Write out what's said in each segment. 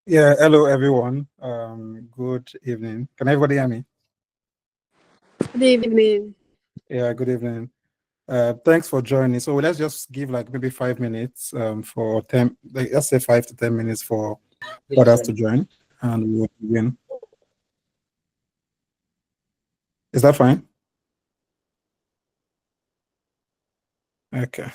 Yeah, hello everyone. Good evening. Can everybody hear me? Good evening. Yeah, good evening. Thanks for joining. So let's just give like maybe 5 minutes for 10, like, let's say 5 to 10 minutes for others to join and we'll begin. Is that fine? Okay.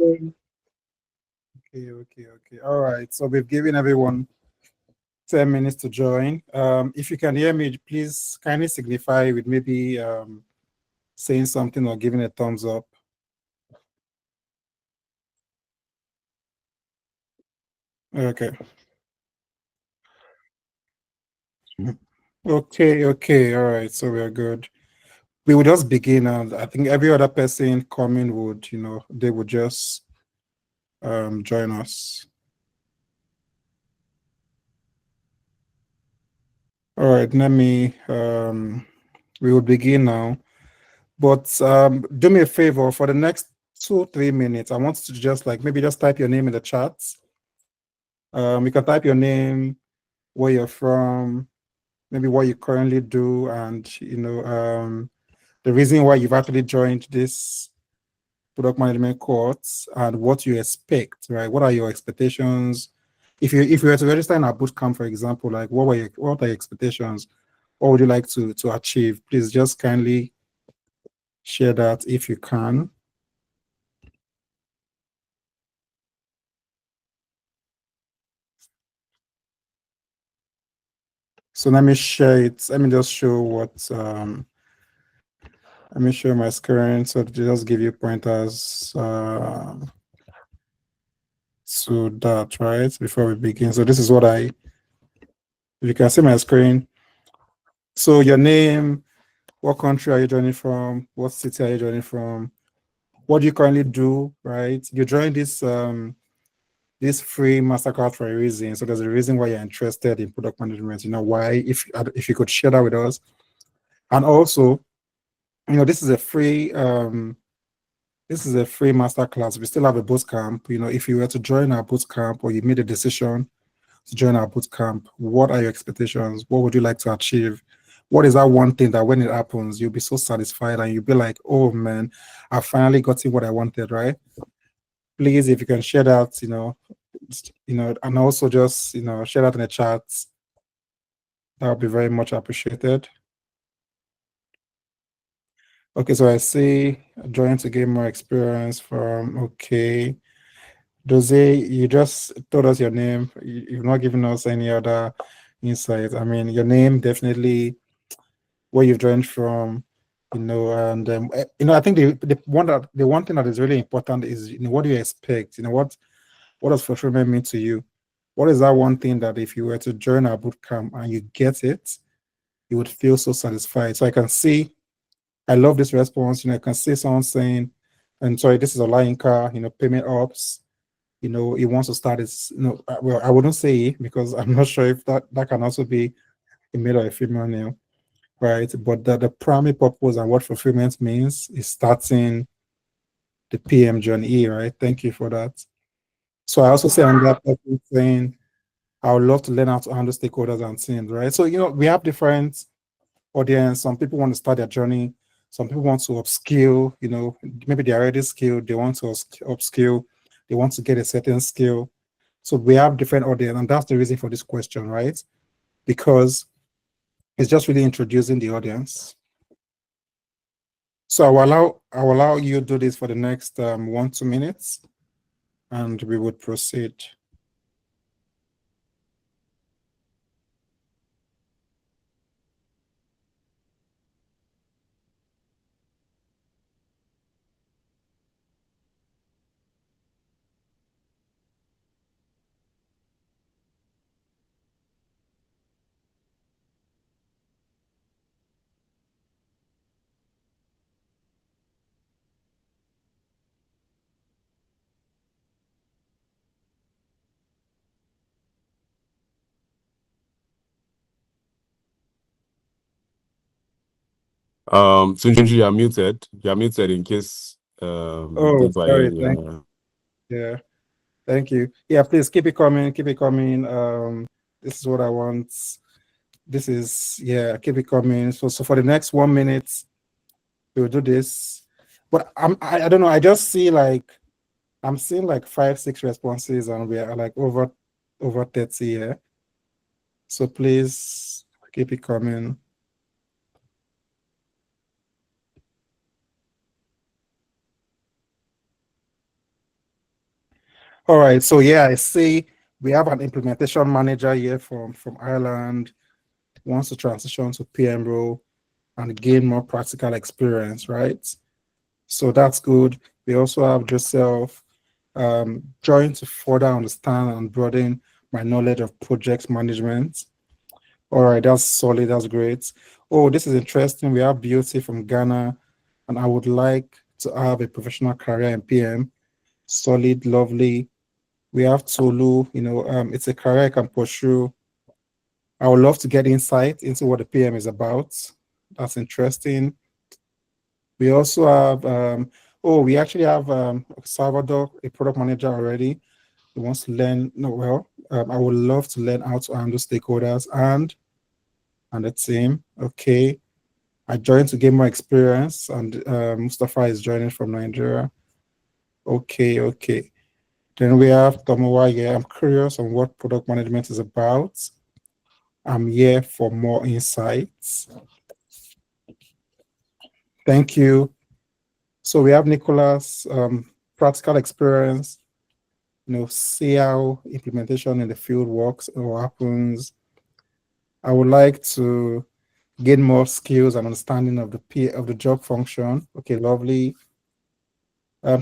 Okay. All right. So we've given everyone 10 minutes to join. If you can hear me, please kindly signify with maybe saying something or giving a thumbs up. Okay. Okay. All right. So we are good. We will just begin, and I think every other person coming would, they would just join us. All right. We will begin now. But do me a favor for the next 2 3 minutes. I want you to just like maybe just type your name in the chat. You can type your name, where you're from, maybe what you currently do, and the reason why you've actually joined this product management course and what you expect, right? What are your expectations? If you were to register in our bootcamp, for example, like what are your expectations? What would you like to achieve? Please just kindly share that if you can. So let me share it. Let me just show what let me share my screen so to just give you pointers to that, right? Before we begin. So this is what if you can see my screen. So your name, what country are you joining from? What city are you joining from? What do you currently do, right? You joined this free masterclass for a reason. So there's a reason why you're interested in product management. You know why? If you could share that with us. And also, this is a free masterclass. We still have a boot camp. If you were to join our boot camp or you made a decision to join our boot camp, what are your expectations? What would you like to achieve? What is that one thing that when it happens, you'll be so satisfied and you'll be like, oh man, I finally got what I wanted, right? Please, if you can share that, and also just, share that in the chat, that would be very much appreciated. Okay, so I see join to gain more experience from, okay. Doze, you just told us your name. You've not given us any other insight. I mean, your name definitely, where you've joined from, and I think the one thing that is really important is what do you expect? What does fulfillment mean to you? What is that one thing that if you were to join our bootcamp and you get it, you would feel so satisfied? So I love this response. I can see someone saying, and sorry, this is Olayinka, payment ops. He wants to start his, well, I wouldn't say because I'm not sure if that can also be a male or a female name, right? But the primary purpose and what fulfillment means is starting the PM journey, right? Thank you for that. So I also say another person saying, I would love to learn how to handle stakeholders and teams, right? So, we have different audience. Some people want to start their journey. Some people want to upskill, maybe they're already skilled. They want to upskill. They want to get a certain skill. So we have different audience, and that's the reason for this question, right? Because it's just really introducing the audience. So I will allow you to do this for the next 1-2 minutes, and we would proceed. Tunji, you're muted. You're muted in case Oh, sorry. Yeah. Thank you. Yeah, please keep it coming. Keep it coming. This is what I want. Keep it coming. So for the next 1 minute, we'll do this. But I don't know. I just see I'm seeing like 5-6 responses, and we are like over 30 here. So please keep it coming. All right, so yeah, I see we have an implementation manager here from Ireland, wants to transition to PM role and gain more practical experience, right? So that's good. We also have Joseph trying to further understand and broaden my knowledge of project management. All right, that's solid, that's great. Oh, this is interesting. We have Beauty from Ghana, and I would like to have a professional career in PM. Solid, lovely. We have Tolu, it's a career I can pursue. I would love to get insight into what the PM is about. That's interesting. We also have, we actually have Salvador, a product manager already. He wants to learn, no, well, I would love to learn how to handle stakeholders and the team. Okay. I joined to gain more experience, and Mustafa is joining from Nigeria. Okay, okay. Then we have Tomowa. Yeah, I'm curious on what product management is about. I'm here for more insights. Thank you. So we have Nicholas, practical experience, see how implementation in the field works or happens. I would like to gain more skills and understanding of the job function. Okay, lovely.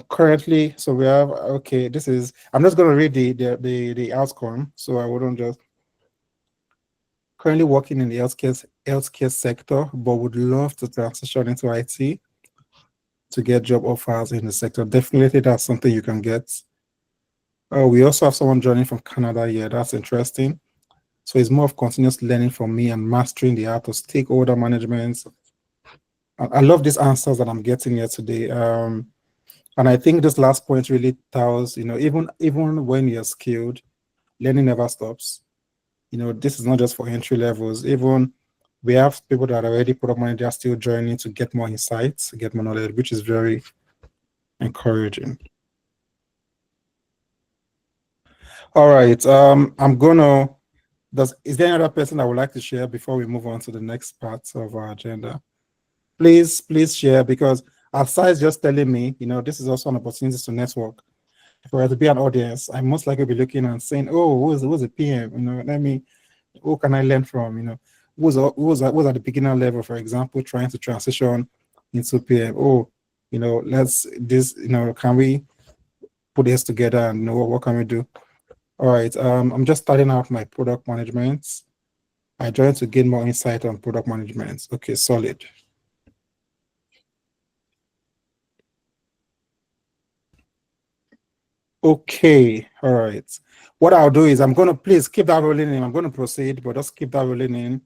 Currently, so we have, okay, I'm just going to read the outcome, so I wouldn't just currently working in the healthcare sector, but would love to transition into IT to get job offers in the sector. Definitely, that's something you can get. We also have someone joining from Canada here. That's interesting. So it's more of continuous learning from me and mastering the art of stakeholder management. I love these answers that I'm getting here today. And I think this last point really tells, even when you're skilled, learning never stops. This is not just for entry levels. Even we have people that are already product managers still joining to get more insights, get more knowledge, which is very encouraging. All right. Is there any other person that would like to share before we move on to the next part of our agenda? Please share, because aside just telling me, this is also an opportunity to network. If I were to be an audience, I most likely be looking and saying, oh, who's a PM? Who can I learn from? Who's at the beginner level, for example, trying to transition into PM? Oh, can we put this together and what can we do? All right, I'm just starting out my product management. I joined to gain more insight on product management. Okay, solid. Okay, all right. What I'll do is please keep that rolling in. I'm going to proceed, but just keep that rolling in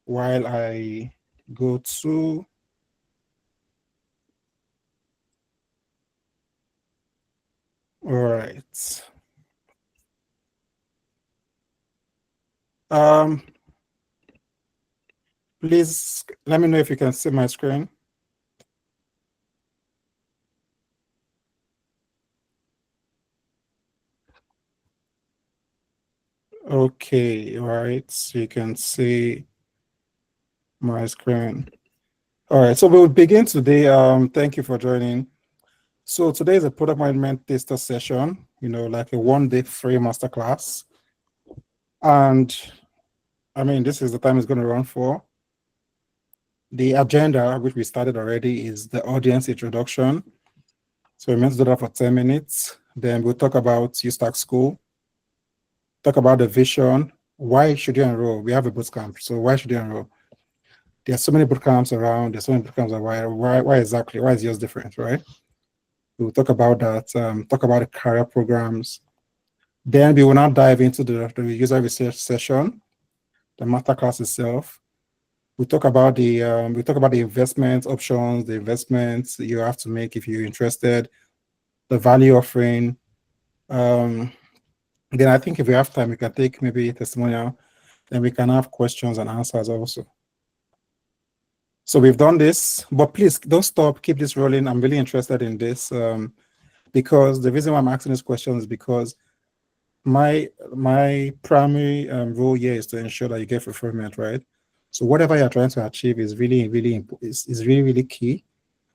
while I go to. All right. Please let me know if you can see my screen. Okay, all right. So you can see my screen. All right, so we'll begin today. Thank you for joining. So today is a product management taster session, like a one-day free masterclass. And I mean, this is the time it's going to run for. The agenda, which we started already, is the audience introduction. So we're meant to do that for 10 minutes. Then we'll talk about UStackSchool, talk about the vision. Why should you enroll? We have a bootcamp, so why should you enroll? There are so many bootcamps around. There's so many bootcamps. Why exactly? Why is yours different, right? We'll talk about that. Talk about the career programs. Then we will now dive into the user research session, the masterclass itself. We talk about the investment options, the investments you have to make if you're interested, the value offering. Then I think if we have time, we can take maybe a testimonial. Then we can have questions and answers also. So we've done this, but please don't stop. Keep this rolling. I'm really interested in this because the reason why I'm asking this question is because my primary role here is to ensure that you get fulfillment, right? So whatever you're trying to achieve is really, really is really, really key.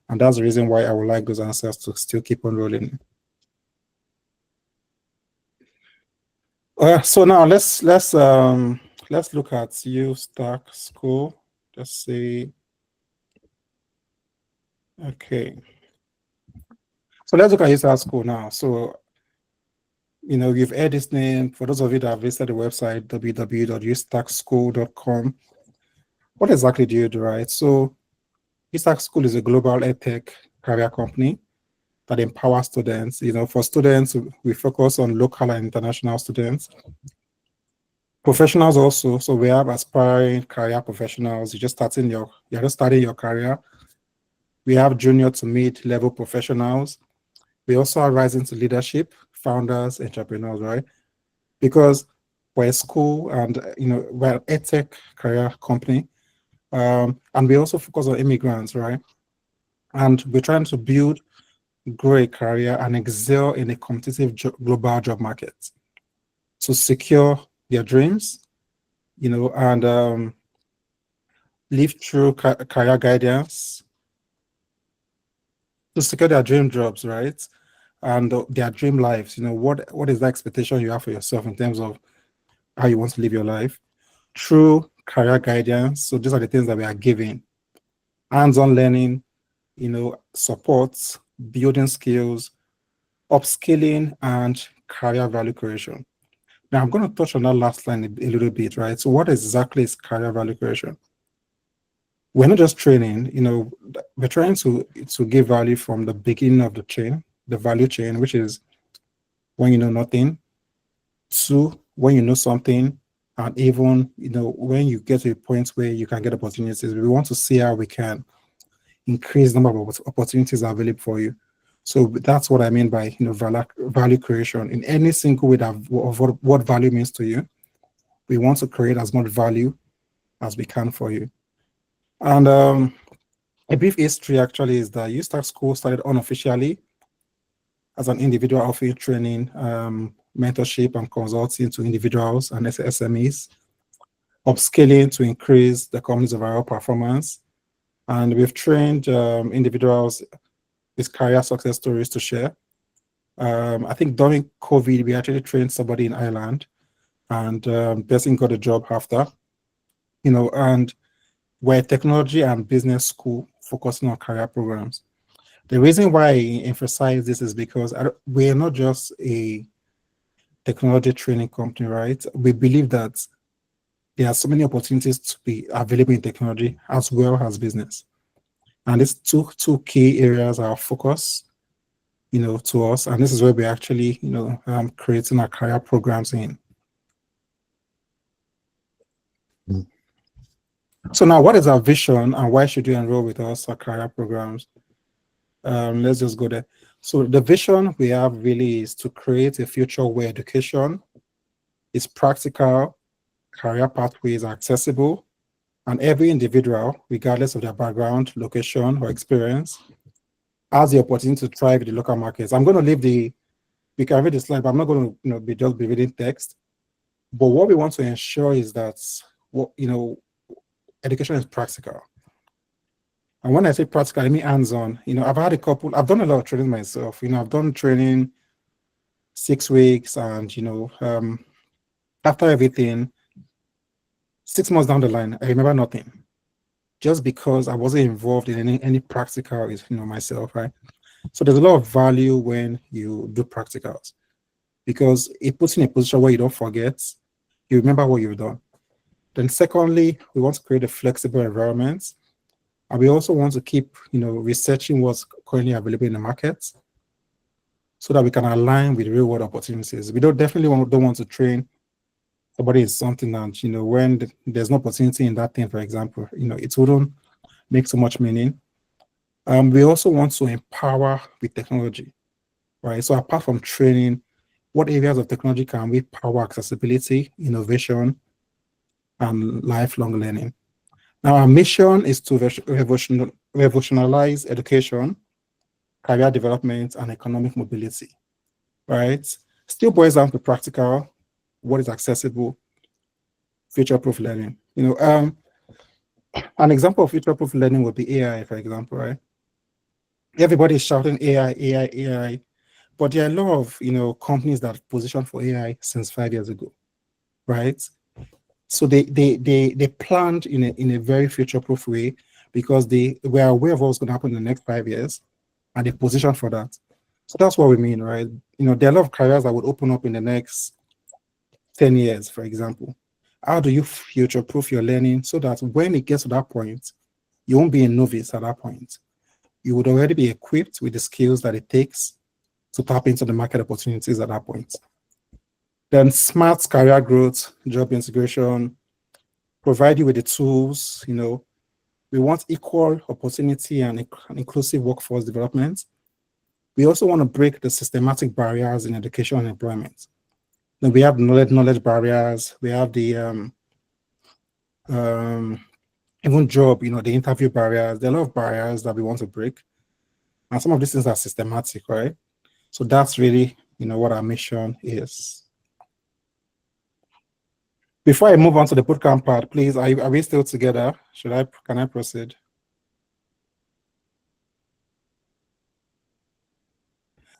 And that's the reason why I would like those answers to still keep on rolling. So now let's look at UStackSchool. Just say, okay. So let's look at UStackSchool now. So, you've heard this name. For those of you that have visited the website, www.UStackSchool.com, what exactly do you do, right? So UStackSchool is a global edtech career company that empowers students. For students, we focus on local and international students. Professionals also. So we have aspiring career professionals. You're just starting your career. We have junior to mid-level professionals. We also are rising to leadership, founders, entrepreneurs, right? Because we're a school and we're an edtech career company. And we also focus on immigrants, right? And we're trying to grow a career and excel in a competitive global job market to secure their dreams, and live through career guidance to secure their dream jobs, right? And their dream lives. What is the expectation you have for yourself in terms of how you want to live your life through career guidance. So these are the things that we are giving: hands-on learning, support, building skills, upskilling, and career value creation. Now, I'm going to touch on that last line a little bit, right? So what exactly is career value creation? We're not just training, we're trying to give value from the beginning of the chain, the value chain, which is when you know nothing, to when you know something, and even, when you get to a point where you can get opportunities. We want to see how we can increase the number of opportunities available for you. So that's what I mean by, value creation in any single way of what value means to you. We want to create as much value as we can for you. And a brief history actually is that UStackSchool started unofficially as an individual offering training, mentorship, and consulting to individuals and SMEs, upscaling to increase the company's overall performance. And we've trained individuals with career success stories to share. I think during COVID, we actually trained somebody in Ireland, and person got a job after, and we're a technology and business school focusing on career programs. The reason why I emphasize this is because we're not just a technology training company, right? We believe that there are so many opportunities to be available in technology as well as business. And these two key areas are focus, to us. And this is where we're actually, creating our career programs in. So now, what is our vision and why should you enroll with us, our career programs? Let's just go there. So the vision we have really is to create a future where education is practical, career pathways are accessible, and every individual, regardless of their background, location, or experience, has the opportunity to thrive in the local markets. I'm going to leave we can read the slide, but I'm not going to be reading text. But what we want to ensure is that education is practical. And when I say practical, I mean hands-on. I've done a lot of training myself. I've done training 6 weeks, and after everything, 6 months down the line, I remember nothing, just because I wasn't involved in any practical, myself, right? So there's a lot of value when you do practicals, because it puts you in a position where you don't forget, you remember what you've done. Then secondly, we want to create a flexible environment. And we also want to keep, researching what's currently available in the market so that we can align with real world opportunities. We don't want to train somebody in something that, when there's no opportunity in that thing, for example, it wouldn't make so much meaning. We also want to empower with technology, right? So apart from training, what areas of technology can we power accessibility, innovation, and lifelong learning? Now, our mission is to revolutionize education, career development, and economic mobility, right? Still boils down to practical, what is accessible, future-proof learning. An example of future-proof learning would be AI, for example, right? Everybody is shouting AI, AI, AI, But there are a lot of companies that position for AI since 5 years ago, right? So they planned in a very future-proof way because they were aware of what's going to happen in the next 5 years, and they position for that. So that's what we mean, right? There are a lot of careers that would open up in the next 10 years, for example. How do you future-proof your learning so that when it gets to that point, you won't be a novice at that point? You would already be equipped with the skills that it takes to tap into the market opportunities at that point. Then smart career growth, job integration, provide you with the tools. We want equal opportunity and inclusive workforce development. We also want to break the systematic barriers in education and employment. Then we have knowledge barriers. We have the even job, the interview barriers. There are a lot of barriers that we want to break. And some of these things are systematic, right? So that's really, what our mission is. Before I move on to the bootcamp part, please, are we still together? Can I proceed?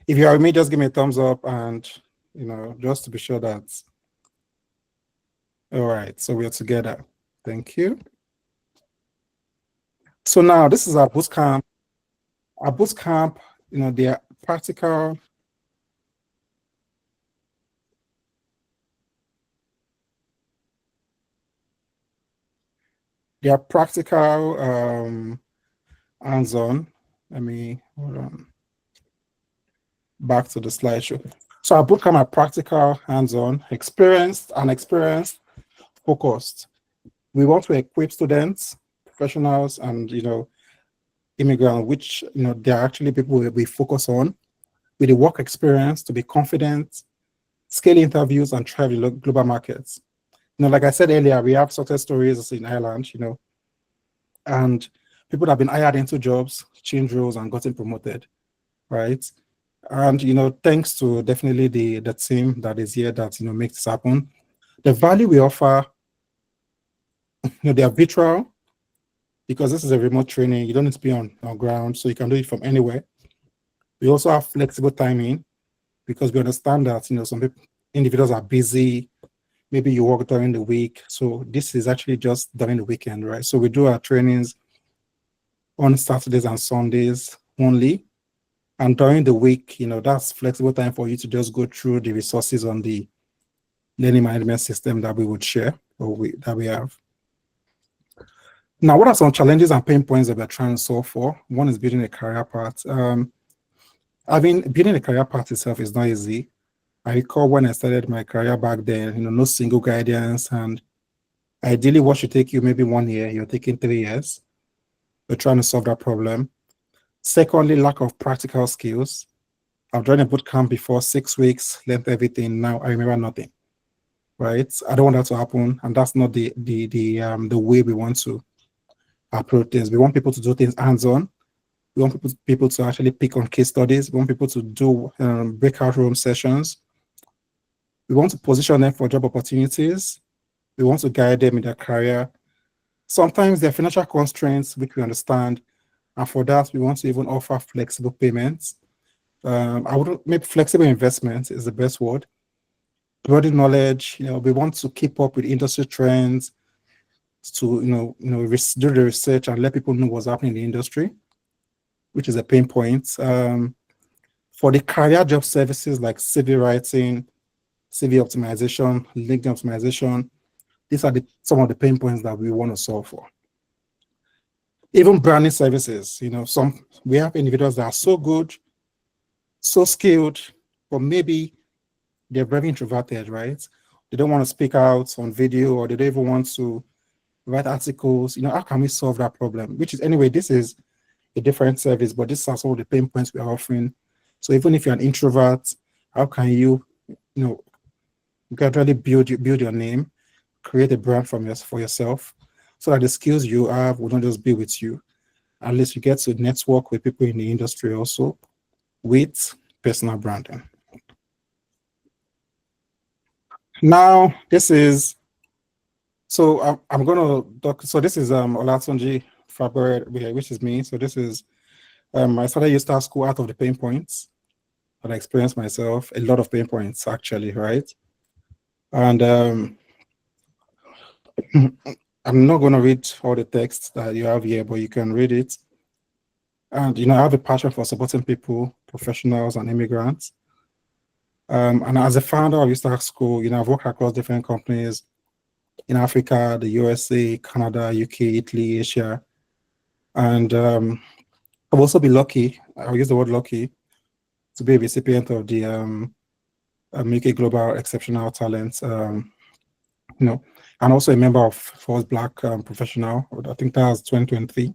If you are with me, just give me a thumbs up and, just to be sure that. All right, so we're together. Thank you. So now this is our bootcamp. Our bootcamp, they are practical. They are practical, hands-on. Let me hold on. Back to the slideshow. So our bootcamp are practical, hands-on, experienced, focused. We want to equip students, professionals, and immigrants, which they are actually people we focus on with the work experience to be confident, scale interviews, and thrive in global markets. Like I said earlier, we have success stories in Ireland, and people that have been hired into jobs, changed roles, and gotten promoted, right? And thanks to definitely the team that is here that makes this happen. The value we offer, they are virtual because this is a remote training. You don't need to be on ground, so you can do it from anywhere. We also have flexible timing because we understand that some individuals are busy. Maybe you work during the week, so this is actually just during the weekend, right? So we do our trainings on Saturdays and Sundays only. And during the week, that's flexible time for you to just go through the resources on the learning management system that we would share or that we have. Now, what are some challenges and pain points that we're trying to solve for? One is building a career path. Building a career path itself is not easy. I recall when I started my career back then, no single guidance, and ideally what should take you maybe 1 year, you're taking 3 years. We're trying to solve that problem. Secondly, lack of practical skills. I've done a bootcamp before, 6 weeks, learned everything. Now I remember nothing, right? I don't want that to happen, and that's not the way we want to approach things. We want people to do things hands-on. We want people to actually pick on case studies. We want people to do breakout room sessions. We want to position them for job opportunities. We want to guide them in their career. Sometimes there are financial constraints, which we understand. And for that, we want to even offer flexible payments. Maybe flexible investments is the best word. Broaden knowledge. We want to keep up with industry trends, to do the research and let people know what's happening in the industry, which is a pain point. For the career job services like CV writing, CV optimization, LinkedIn optimization, these are some of the pain points that we want to solve for. Even branding services, we have individuals that are so good, so skilled, but maybe they're very introverted, right? They don't want to speak out on video, or they don't even want to write articles. How can we solve that problem? Which is, anyway, this is a different service, but these are some of the pain points we are offering. So even if you're an introvert, how can you, gradually build your name, create a brand for yourself, so that the skills you have will not just be with you. At least you get to network with people in the industry also with personal branding. Now, this is, so I'm going to talk, so this is Olatunji Fabre, which is me. So this is, I started UStackSchool out of the pain points. that I experienced myself, a lot of pain points actually, right? And I'm not going to read all the text that you have here, but you can read it. And, I have a passion for supporting people, professionals, and immigrants. And as a founder of UStackSchool, I've worked across different companies in Africa, the USA, Canada, UK, Italy, Asia. And I've also been lucky, I'll use the word lucky, to be a recipient of the UK Global Exceptional Talent, and also a member of First Black Professional, I think that was 2023,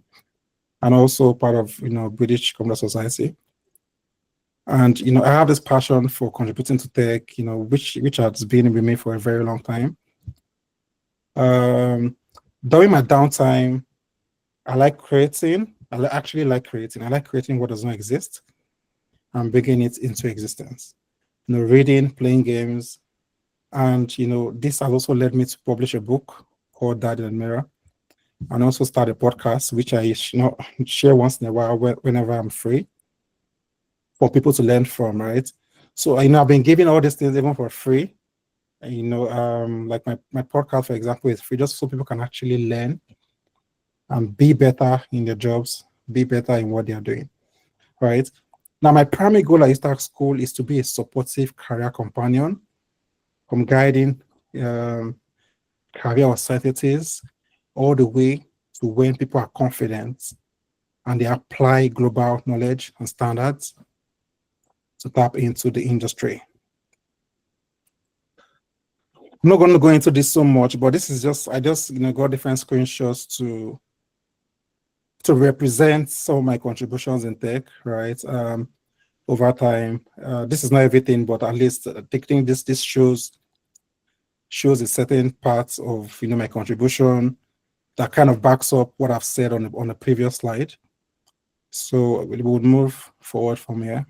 and also part of, British Computer Society. And, I have this passion for contributing to tech, which has been with me for a very long time. During my downtime, I like creating. Actually like creating. I like creating what does not exist and bringing it into existence. Reading, playing games. And, this has also led me to publish a book called Dad in the Mirror, and also start a podcast, which I share once in a while whenever I'm free for people to learn from, right? So, I've been giving all these things even for free. Like my podcast, for example, is free just so people can actually learn and be better in their jobs, be better in what they are doing, right? Now, my primary goal at UStackSchool is to be a supportive career companion, from guiding career uncertainties all the way to when people are confident and they apply global knowledge and standards to tap into the industry. I'm not going to go into this so much, but this is just, I just got different screenshots to represent some of my contributions in tech, right? Over time. This is not everything, but at least taking this shows a certain parts of my contribution that kind of backs up what I've said on the previous slide. So we would move forward from here.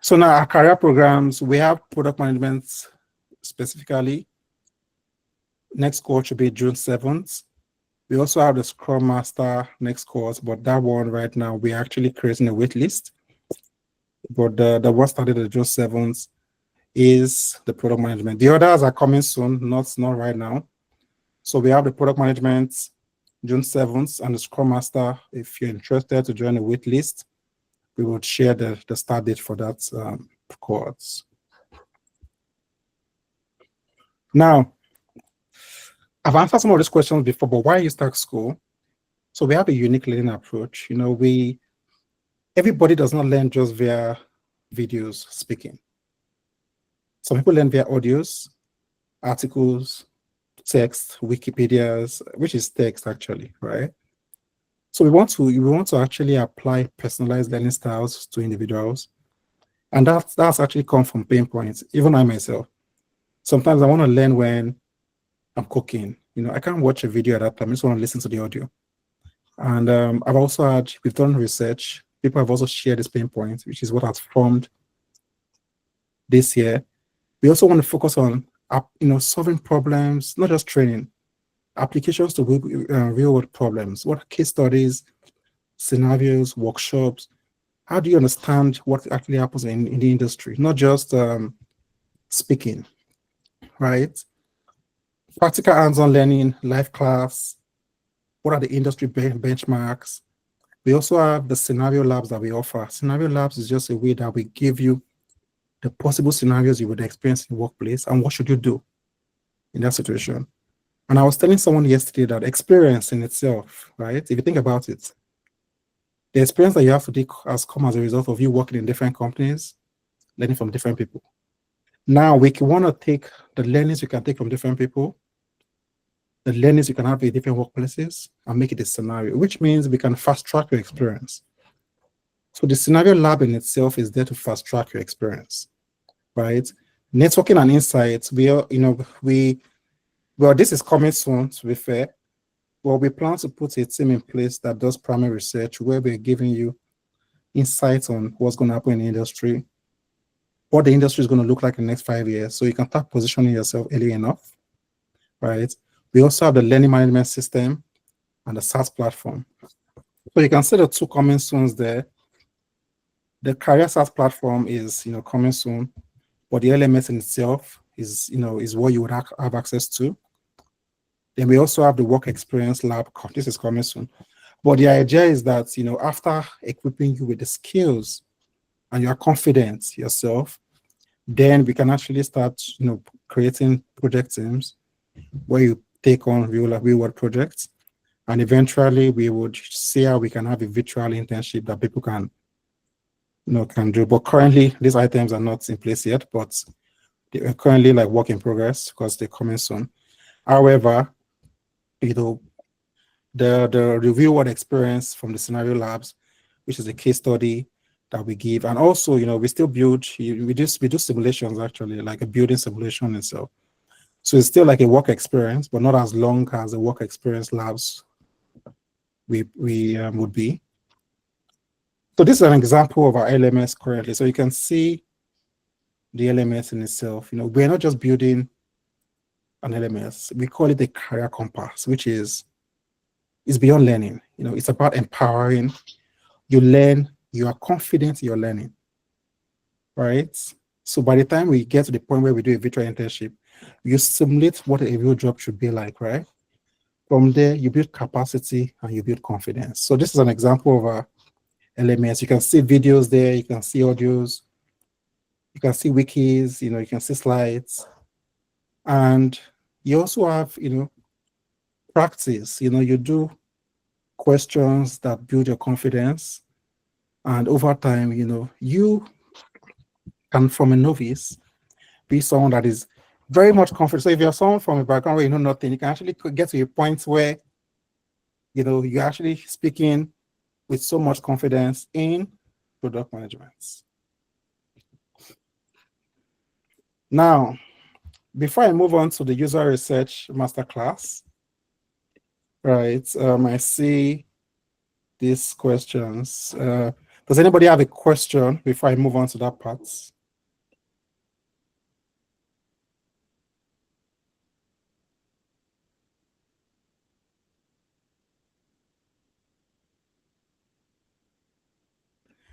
So now our career programs, we have product management specifically. Next course should be June 7th. We also have the Scrum Master next course, but that one right now, we're actually creating a wait list. But the one started at June 7th is the product management. The others are coming soon, not right now. So we have the product management June 7th and the Scrum Master. If you're interested to join the wait list, we will share the start date for that course. Now, I've answered some of these questions before, but why UStackSchool? So we have a unique learning approach. Everybody does not learn just via videos speaking. Some people learn via audios, articles, text, Wikipedias, which is text actually, right? So we want to actually apply personalized learning styles to individuals. And that's actually come from pain points. Even I myself, sometimes I want to learn when I'm cooking. I can't watch a video at that time. I just want to listen to the audio. And I've also we've done research. People have also shared this pain point, which is what has formed this year. We also want to focus on, solving problems, not just training, applications to real world problems. What case studies, scenarios, workshops? How do you understand what actually happens in the industry? Not just speaking, right? Practical hands-on learning, live class. What are the industry benchmarks? We also have the scenario labs that we offer. Scenario labs is just a way that we give you the possible scenarios you would experience in the workplace and what should you do in that situation. And I was telling someone yesterday that experience in itself, right? If you think about it, the experience that you have to take has come as a result of you working in different companies, learning from different people. Now we want to take the learnings you can take from different people, the learnings you can have in different workplaces, and make it a scenario, which means we can fast track your experience. So the scenario lab in itself is there to fast track your experience, right? Networking and insights, this is coming soon, to be fair. Well, we plan to put a team in place that does primary research, where we're giving you insights on what's going to happen in the industry, what the industry is going to look like in the next 5 years, so you can start positioning yourself early enough, right? We also have the learning management system and the SaaS platform. So you can see the two coming soons there. The career SaaS platform is, coming soon, but the LMS in itself is, is what you would have access to. Then we also have the work experience lab. This is coming soon. But the idea is that, after equipping you with the skills and you are confident yourself, then we can actually start, creating project teams where you take on real world projects. And eventually we would see how we can have a virtual internship that people can, can do. But currently these items are not in place yet, but they are currently like work in progress because they're coming soon. However, the real world experience from the scenario labs, which is a case study that we give, and also we still build, we do simulations, actually, like a building simulation itself. So it's still like a work experience, but not as long as the work experience labs we would be. So this is an example of our LMS currently. So you can see the LMS in itself. We're not just building an LMS. We call it a career compass, which is beyond learning. It's about empowering. You learn, you are confident you're learning, right? So by the time we get to the point where we do a virtual internship, you simulate what a real job should be like, right? From there, you build capacity and you build confidence. So this is an example of a LMS. You can see videos there, you can see audios, you can see wikis, you can see slides. And you also have, practice, you do questions that build your confidence. And over time, you can, from a novice, be someone that is very much confident. So if you're someone from a background where you know nothing, you can actually get to a point where, you're actually speaking with so much confidence in product management. Now, before I move on to the user research masterclass, right, I see these questions. Does anybody have a question before I move on to that part?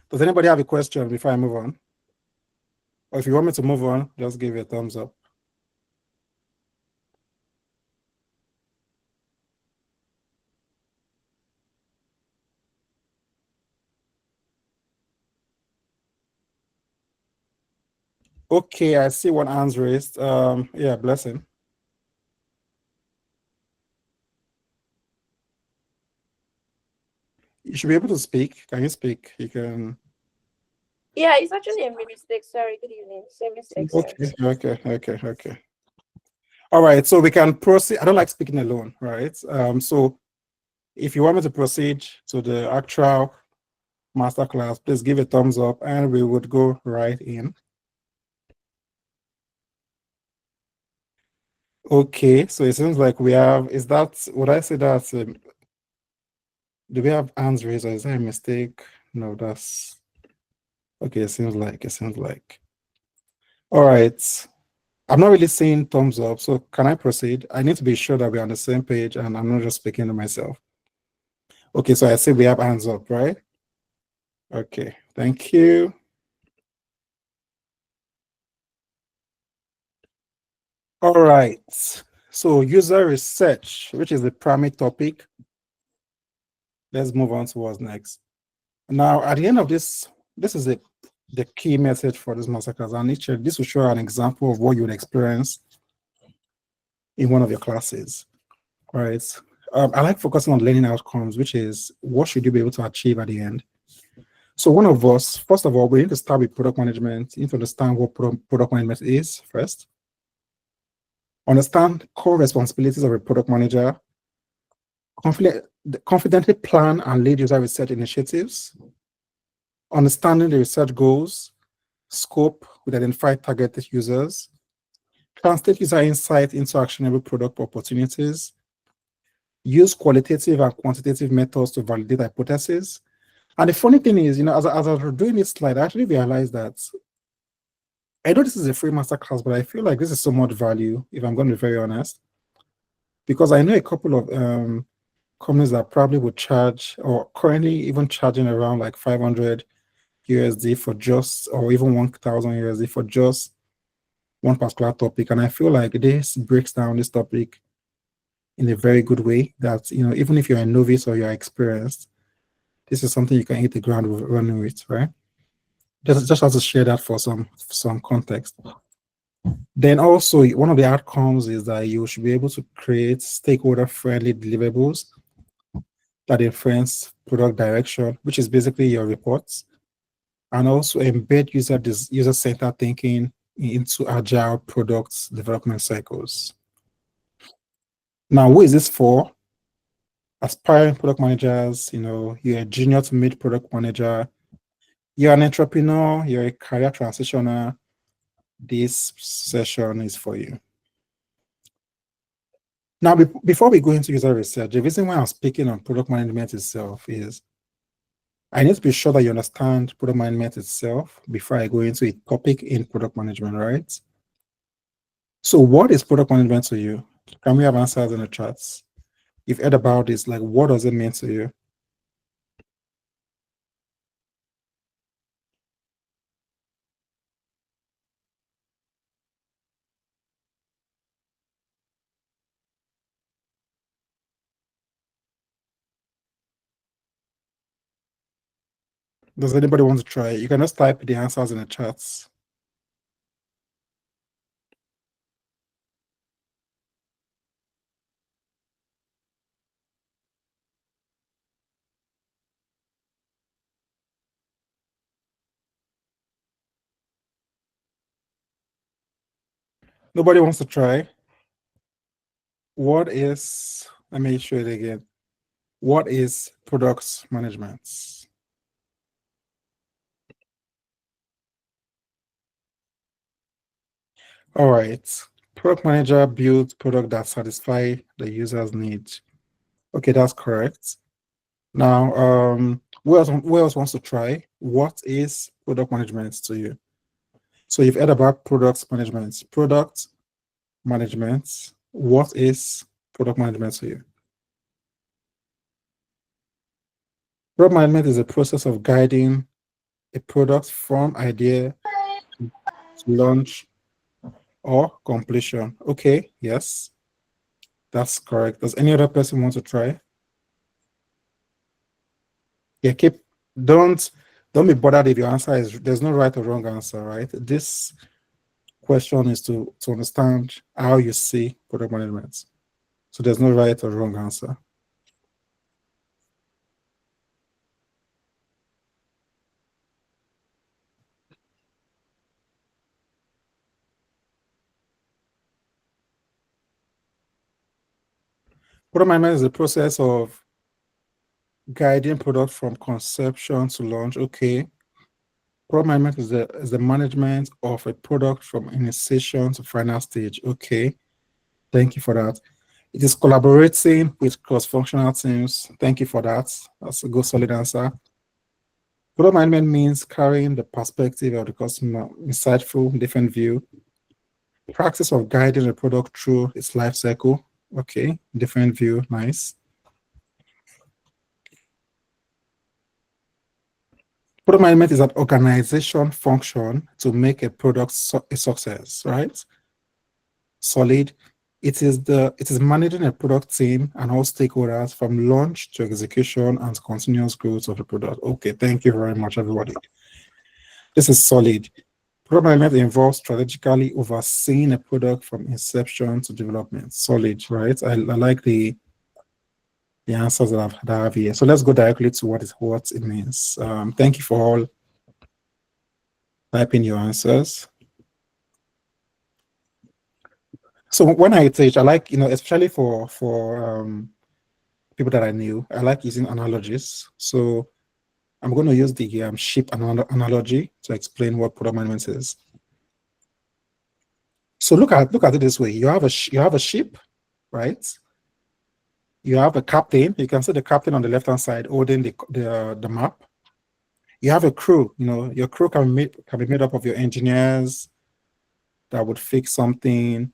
Does anybody have a question before I move on? Or if you want me to move on, just give it a thumbs up. Okay, I see one hand's raised. Yeah, Blessing. You should be able to speak. Can you speak? You can. Yeah, it's actually a mistake. Sorry, good evening. It's a mistake. Okay. All right, so we can proceed. I don't like speaking alone, right? So if you want me to proceed to the actual masterclass, please give a thumbs up and we would go right in. Okay, so it seems like we have, would I say that's, do we have hands raised or is that a mistake? No, that's, okay, it seems like. All right, I'm not really seeing thumbs up, so can I proceed? I need to be sure that we're on the same page and I'm not just speaking to myself. Okay, so I see we have hands up, right? Okay, thank you. All right, so user research, which is the primary topic. Let's move on to what's next. Now, at the end of this is the key message for this masterclass. And this will show an example of what you would experience in one of your classes, right? I like focusing on learning outcomes, which is what should you be able to achieve at the end. So one of us, first of all, we need to start with product management. You need to understand what product management is first. Understand core responsibilities of a product manager. Confidently plan and lead user research initiatives. Understanding the research goals, scope with identified targeted users. Translate user insight into actionable product opportunities. Use qualitative and quantitative methods to validate hypotheses. And the funny thing is, as I was doing this slide, I actually realized that I know this is a free masterclass, but I feel like this is so much value, if I'm going to be very honest, because I know a couple of companies that probably would charge, or currently even charging around like $500 USD for just, or even 1,000 USD for just one particular topic. And I feel like this breaks down this topic in a very good way that, even if you're a novice or you're experienced, this is something you can hit the ground running with, right? Just have to share that for some context. Then also, one of the outcomes is that you should be able to create stakeholder-friendly deliverables that influence product direction, which is basically your reports, and also embed user-centered thinking into agile products development cycles. Now, who is this for? Aspiring product managers, you're a junior to mid product manager, you're an entrepreneur, you're a career transitioner, this session is for you. Now, before we go into user research, the reason why I'm speaking on product management itself is I need to be sure that you understand product management itself before I go into a topic in product management, right? So what is product management to you? Can we have answers in the chats? You've heard about this, like what does it mean to you? Does anybody want to try? You can just type the answers in the chats. Nobody wants to try. Let me show it again. What is product management? All right. Product manager builds product that satisfy the user's needs. Okay, that's correct. Now, who else wants to try? What is product management to you? So you've heard about product management. Product management. What is product management to you? Product management is a process of guiding a product from idea to launch or completion. Okay, yes, that's correct. Does any other person want to try? Yeah, don't be bothered if your answer there's no right or wrong answer, right? This question is to understand how you see product management. So there's no right or wrong answer. Product management is the process of guiding product from conception to launch. Okay. Product management is the management of a product from initiation to final stage. Okay. Thank you for that. It is collaborating with cross-functional teams. Thank you for that. That's a good solid answer. Product management means carrying the perspective of the customer, insightful, different view. Practice of guiding the product through its life cycle. Okay, different view, nice. Product management is an organization function to make a product a success, right? Solid. It is managing a product team and all stakeholders from launch to execution and continuous growth of the product. Okay, thank you very much, everybody. This is solid. Product management involves strategically overseeing a product from inception to development. Solid, right? I like the answers that I have here. So let's go directly to what it means. Thank you for all typing your answers. So when I teach, I like, especially for people that I knew, I like using analogies. So I'm going to use the ship analogy to explain what product management is. So look at it this way. You have a ship, right? You have a captain. You can see the captain on the left-hand side holding the map. You have a crew. Your crew can be made up of your engineers that would fix something,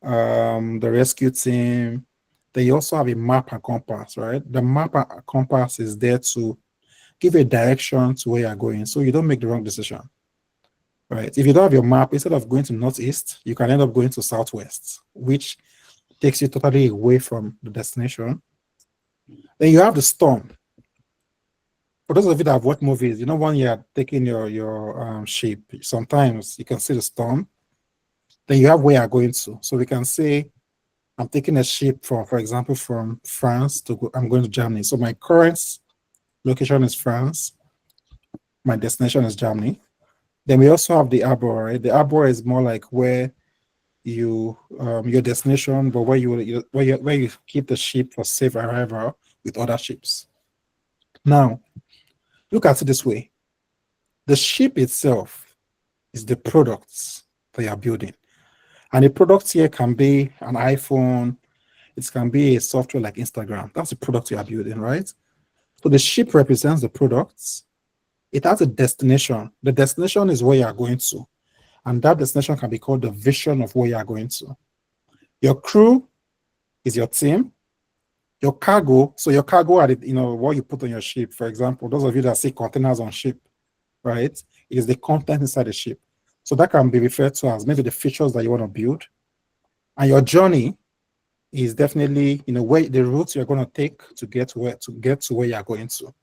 the rescue team. Then you also have a map and compass, right? The map and compass is there to give you a direction to where you're going so you don't make the wrong decision. Right? If you don't have your map, instead of going to northeast, you can end up going to southwest, which takes you totally away from the destination. Then you have the storm. For those of you that have watched movies, you know, when you're taking your ship, sometimes you can see the storm. Then you have where you're going to. So we can say, I'm taking a ship for example, from France to go, I'm going to Germany. So my current location is France. My destination is Germany. Then we also have the harbor, right? The harbor is more like where you your destination, but where you keep the ship for safe arrival with other ships. Now, look at it this way: the ship itself is the products that you are building, and the product here can be an iPhone. It can be a software like Instagram. That's the product you are building, right? So the ship represents the products. It has a destination. The destination is where you are going to. And that destination can be called the vision of where you are going to. Your crew is your team. Your cargo, so your cargo are the, what you put on your ship. For example, those of you that see containers on ship, right? It is the content inside the ship. So that can be referred to as maybe the features that you want to build. And your journey is definitely, where the route you're going to take to get to where you are going to,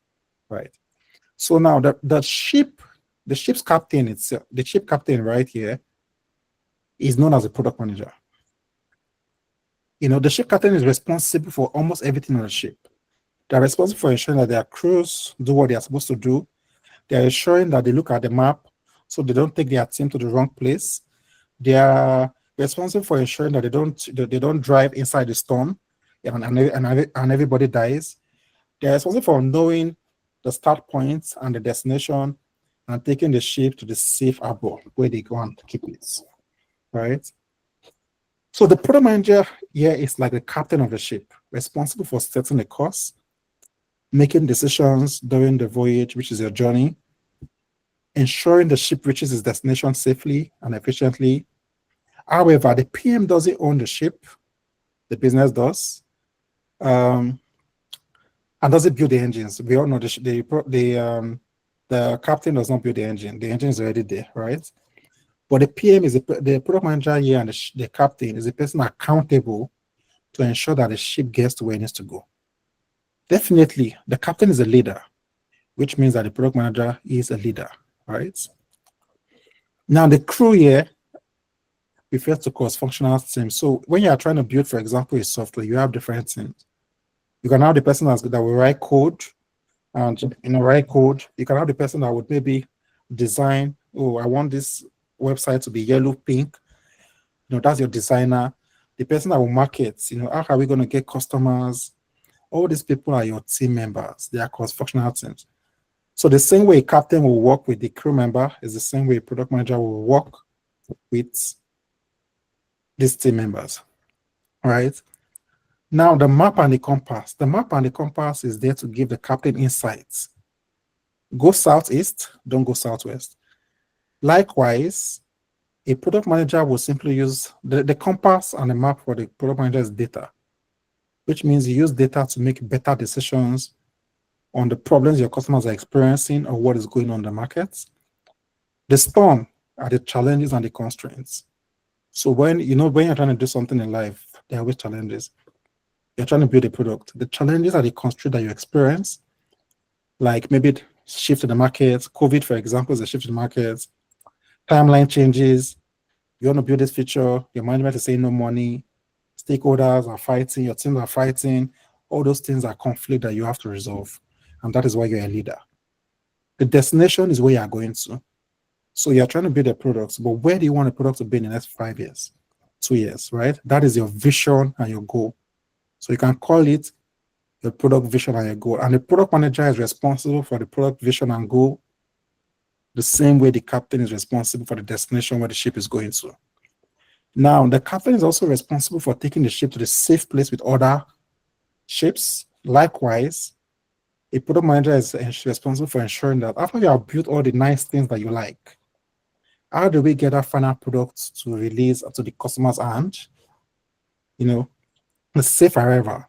right? So now the ship's captain itself, the ship captain right here is known as a product manager. The ship captain is responsible for almost everything on the ship. They're responsible for ensuring that their crews do what they are supposed to do. They're ensuring that they look at the map so they don't take their team to the wrong place. They are responsible for ensuring that they don't drive inside the storm and everybody dies. They're responsible for knowing the start points and the destination and taking the ship to the safe harbor where they want to keep it, right? So the product manager here is like the captain of the ship, responsible for setting the course, making decisions during the voyage, which is your journey, ensuring the ship reaches its destination safely and efficiently. However, the PM doesn't own the ship, the business does. And doesn't build the engines. We all know the captain does not build the engine. The engine is already there, right? But the PM is the product manager here, and the captain is the person accountable to ensure that the ship gets to where it needs to go. Definitely, the captain is a leader, which means that the product manager is a leader, right? Now, the crew here refers to cross-functional teams. So when you are trying to build, for example, a software, you have different teams. You can have the person that will write code, and write code. You can have the person that would maybe design. Oh, I want this website to be yellow, pink. That's your designer. The person that will market. How are we going to get customers? All these people are your team members. They are cross-functional teams. So the same way a captain will work with the crew member is the same way a product manager will work with these team members, right? Now, the map and the compass. The map and the compass is there to give the captain insights. Go southeast, don't go southwest. Likewise, a product manager will simply use the compass and the map for the product manager's data, which means you use data to make better decisions on the problems your customers are experiencing or what is going on in the market. The storm are the challenges and the constraints. So when you're trying to do something in life, there are always challenges. You're trying to build a product. The challenges are the constraints that you experience, like maybe shift in the market. COVID, for example, is a shift in the market. Timeline changes. You want to build this feature. Your management is saying no money. Stakeholders are fighting. Your teams are fighting. All those things are conflict that you have to resolve. And that is why you're a leader. The destination is where you're going to. So you're trying to build a product, but where do you want the product to be in the next 5 years, 2 years, right? That is your vision and your goal. So you can call it your product vision and your goal. And the product manager is responsible for the product vision and goal the same way the captain is responsible for the destination where the ship is going to. Now, the captain is also responsible for taking the ship to the safe place with other ships. Likewise, a product manager is responsible for ensuring that after you have built all the nice things that you like, how do we get that final product to release to the customer's hand? The safe arrival.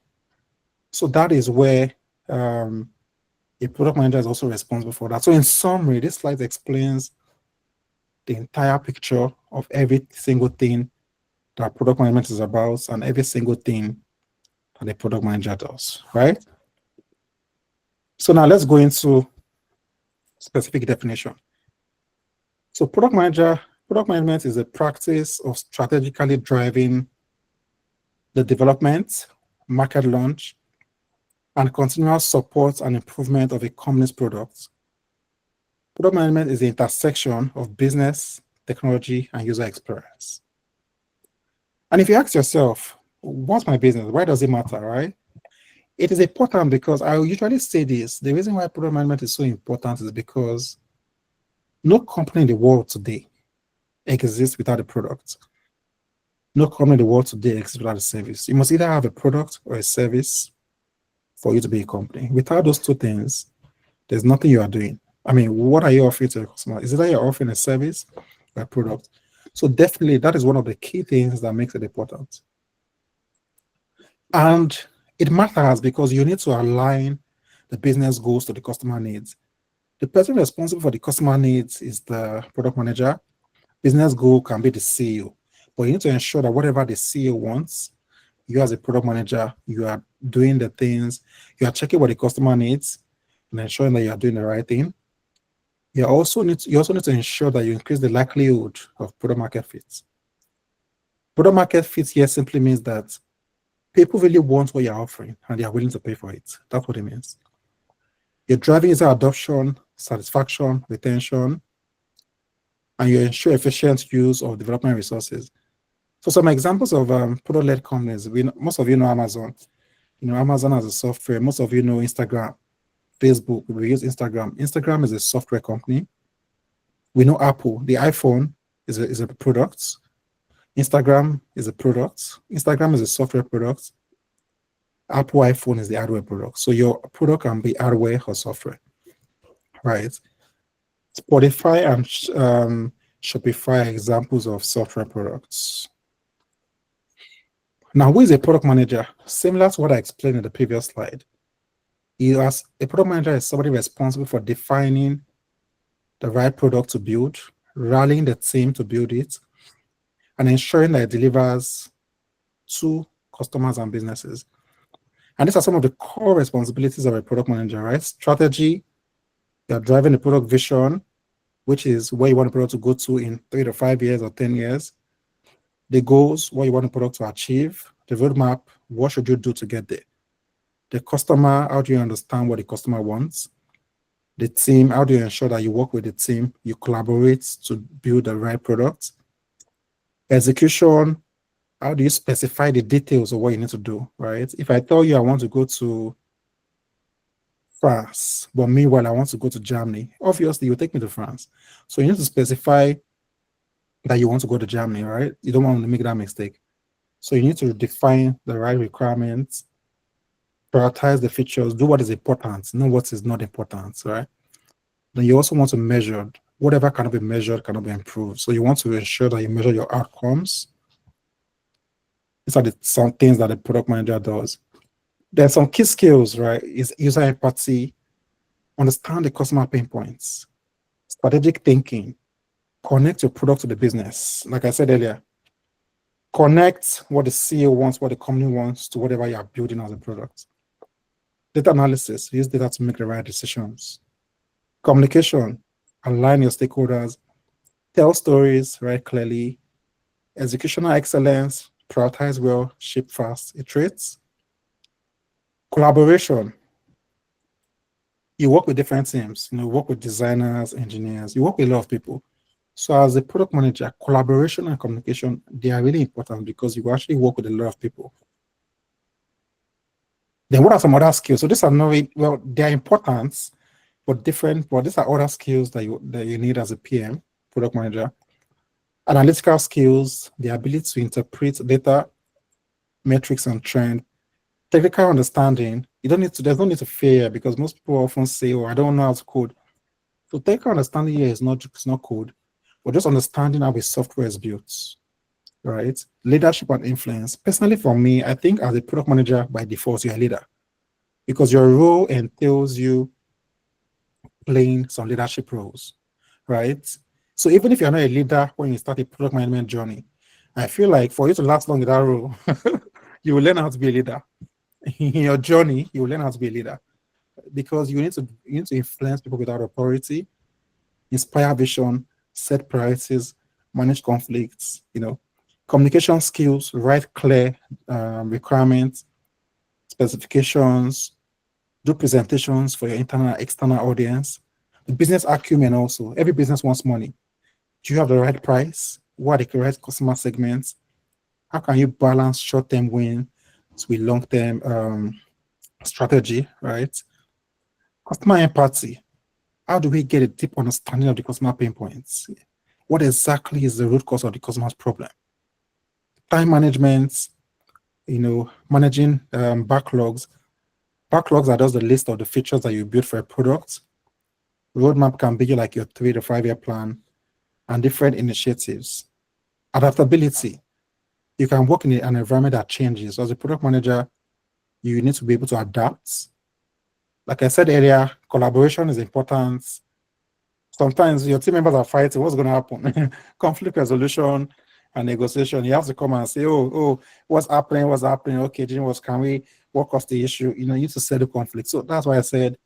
So that is where a A product manager is also responsible for that. So in summary, this slide explains the entire picture of every single thing that product management is about and every single thing that the product manager does, right? So now let's go into specific definition. So product management is a practice of strategically driving the development, market launch, and continuous support and improvement of a company's products. Product management is the intersection of business, technology, and user experience. And if you ask yourself, what's my business? Why does it matter, right? It is important because I usually say this. The reason why product management is so important is because no company in the world today exists without a product. No company in the world today exists without a service. You must either have a product or a service for you to be a company. Without those two things, there's nothing you are doing. I mean, what are you offering to the customer? Is it that you're offering a service or a product? So definitely that is one of the key things that makes it important. And it matters because you need to align the business goals to the customer needs. The person responsible for the customer needs is the product manager. Business goal can be the CEO, but you need to ensure that whatever the CEO wants, you as a product manager, you are doing the things, you are checking what the customer needs and ensuring that you are doing the right thing. You also need to ensure that you increase the likelihood of product market fit. Product market fit here simply means that people really want what you're offering and they are willing to pay for it. That's what it means. You're driving user adoption, satisfaction, retention, and you ensure efficient use of development resources. So some examples of product-led companies, most of you know Amazon. You know, Amazon as a software. Most of you know Instagram, Facebook. We use Instagram. Instagram is a software company. We know Apple. The iPhone is a product. Instagram is a product. Instagram is a software product. Apple iPhone is the hardware product. So your product can be hardware or software, right? Spotify and Shopify are examples of software products. Now, who is a product manager? Similar to what I explained in the previous slide. A product manager is somebody responsible for defining the right product to build, rallying the team to build it, and ensuring that it delivers to customers and businesses. And these are some of the core responsibilities of a product manager, right? Strategy, you're driving the product vision, which is where you want the product to go to in 3 to 5 years or 10 years. The goals, what you want the product to achieve. The roadmap, what should you do to get there? The customer, how do you understand what the customer wants? The team, how do you ensure that you work with the team, you collaborate to build the right product? Execution, how do you specify the details of what you need to do, right? If I tell you I want to go to France, but meanwhile I want to go to Germany, obviously you take me to France. So you need to specify that you want to go to Germany, right? You don't want to make that mistake. So you need to define the right requirements, prioritize the features, do what is important, know what is not important, right? Then you also want to measure whatever cannot be measured, cannot be improved. So you want to ensure that you measure your outcomes. These are some things that the product manager does. There's some key skills, right? Is user empathy, understand the customer pain points, strategic thinking, connect your product to the business. Like I said earlier, connect what the CEO wants, what the company wants to whatever you are building as a product. Data analysis, use data to make the right decisions. Communication, align your stakeholders, tell stories right clearly. Executional excellence, prioritize well, ship fast, iterate. Collaboration, you work with different teams, you work with designers, engineers, you work with a lot of people. So as a product manager, collaboration and communication, they are really important because you actually work with a lot of people. Then what are some other skills? So these are not really, well, they are important, but different, but these are other skills that you need as a PM, product manager. Analytical skills, the ability to interpret data, metrics and trend. Technical understanding, there's no need to fear because most people often say, oh, I don't know how to code. So technical understanding here is not code, but just understanding how a software is built, right? Leadership and influence. Personally, for me, I think as a product manager, by default, you're a leader because your role entails you playing some leadership roles, right? So even if you're not a leader when you start a product management journey, I feel like for you to last long in that role, you will learn how to be a leader. In your journey, you will learn how to be a leader because you need to influence people without authority, inspire vision, set priorities, manage conflicts, communication skills, write clear requirements, specifications, do presentations for your internal and external audience. The business acumen also. Every business wants money. Do you have the right price? What are the right customer segments? How can you balance short-term wins with long-term strategy, right? Customer empathy. How do we get a deep understanding of the customer pain points? What exactly is the root cause of the customer's problem? Time management, managing backlogs. Backlogs are just the list of the features that you build for a product. Roadmap can be like your 3 to 5 year plan and different initiatives. Adaptability. You can work in an environment that changes. As a product manager, you need to be able to adapt. Like I said earlier, collaboration is important. Sometimes your team members are fighting. What's going to happen? Conflict resolution and negotiation. You have to come and say, oh, what's happening? What's happening? Okay, can we work off the issue? You need to settle conflict. So that's why I said,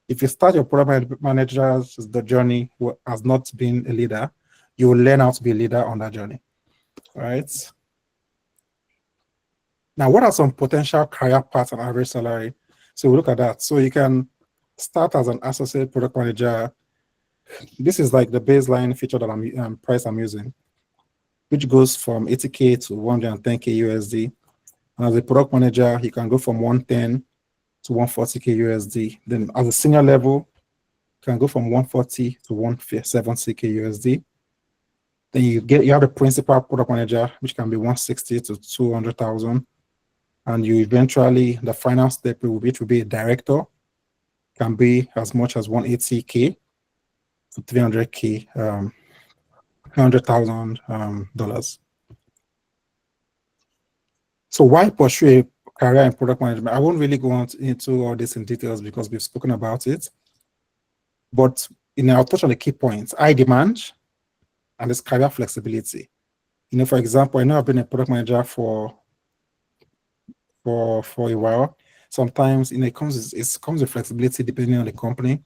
if you start your product manager's the journey as not being a leader, you will learn how to be a leader on that journey. All right. Now, what are some potential career paths and average salary? So we look at that. So you can start as an associate product manager. This is like the baseline feature that price I'm using, which goes from 80K to 110K USD. And as a product manager, you can go from 110 to 140K USD. Then as a senior level, you can go from 140 to 170K USD. Then you have the principal product manager, which can be 160 to 200,000. And you eventually, the final step, which will be a director, can be as much as 180K to 300K, $100,000. So why pursue a career in product management? I won't really go into all this in details because we've spoken about it. But I'll touch on the key points. High demand and this career flexibility. For example, I know I've been a product manager for a while. Sometimes it comes with flexibility depending on the company.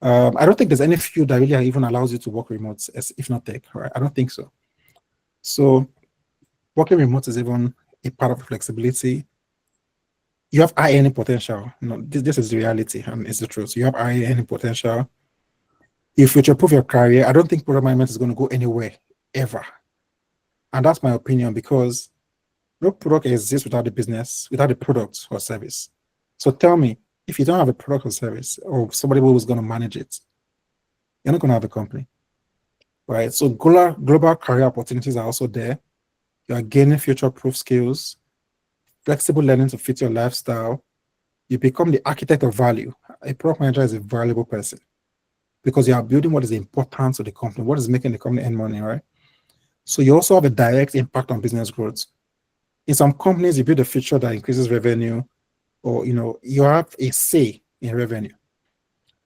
I don't think there's any field that really even allows you to work remote, if not tech, right? I don't think so. So working remote is even a part of the flexibility. You have high earning potential. This is the reality and it's the truth. You have high earning potential. If you future-proof your career, I don't think product management is going to go anywhere ever. And that's my opinion because no product exists without the business, without the product or service. So tell me, if you don't have a product or service or somebody who's going to manage it, you're not going to have a company, right? So global career opportunities are also there. You are gaining future-proof skills, flexible learning to fit your lifestyle. You become the architect of value. A product manager is a valuable person because you are building what is important to the company, what is making the company earn money, right? So you also have a direct impact on business growth. In some companies, you build a feature that increases revenue, or you have a say in revenue.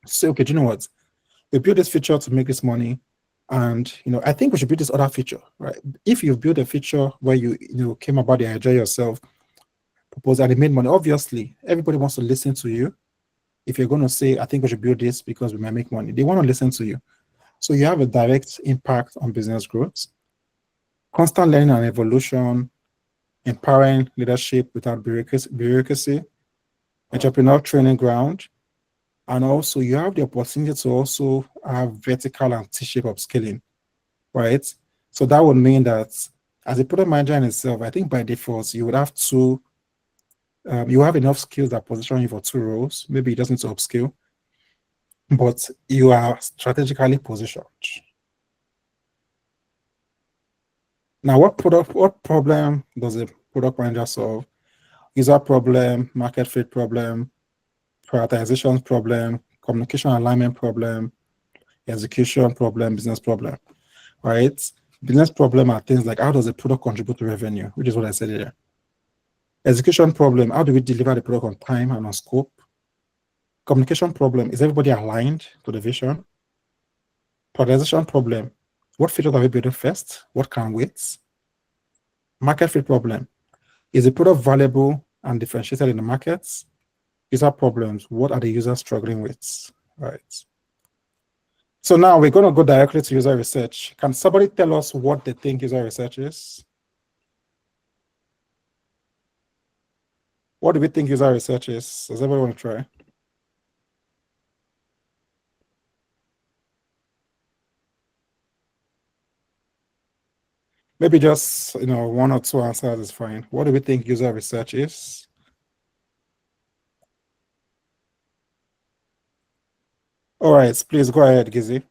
So, okay, do you know what? We build this feature to make this money, and I think we should build this other feature, right? If you build a feature where you came about the idea yourself, proposed and it made money, obviously everybody wants to listen to you. If you're going to say, I think we should build this because we might make money, they want to listen to you. So you have a direct impact on business growth, constant learning and evolution, empowering leadership without bureaucracy, entrepreneurial training ground, and also you have the opportunity to also have vertical and T-shape upskilling, right? So that would mean that as a product manager in itself, I think by default, you would have you have enough skills that position you for 2 roles. Maybe you just need to upskill, but you are strategically positioned. Now, what problem does a product manager solve? User problem, market fit problem, prioritization problem, communication alignment problem, execution problem, business problem, right? Business problem are things like how does the product contribute to revenue, which is what I said earlier. Execution problem, how do we deliver the product on time and on scope? Communication problem, is everybody aligned to the vision? Prioritization problem, what features are we building first? What can wait? Market fit problem, is the product valuable and differentiated in the markets? User problems, what are the users struggling with? Right. So now we're going to go directly to user research. Can somebody tell us what they think user research is? What do we think user research is? Does everyone want to try? Maybe just, one or two answers is fine. What do we think user research is? All right, please go ahead, Gizzy.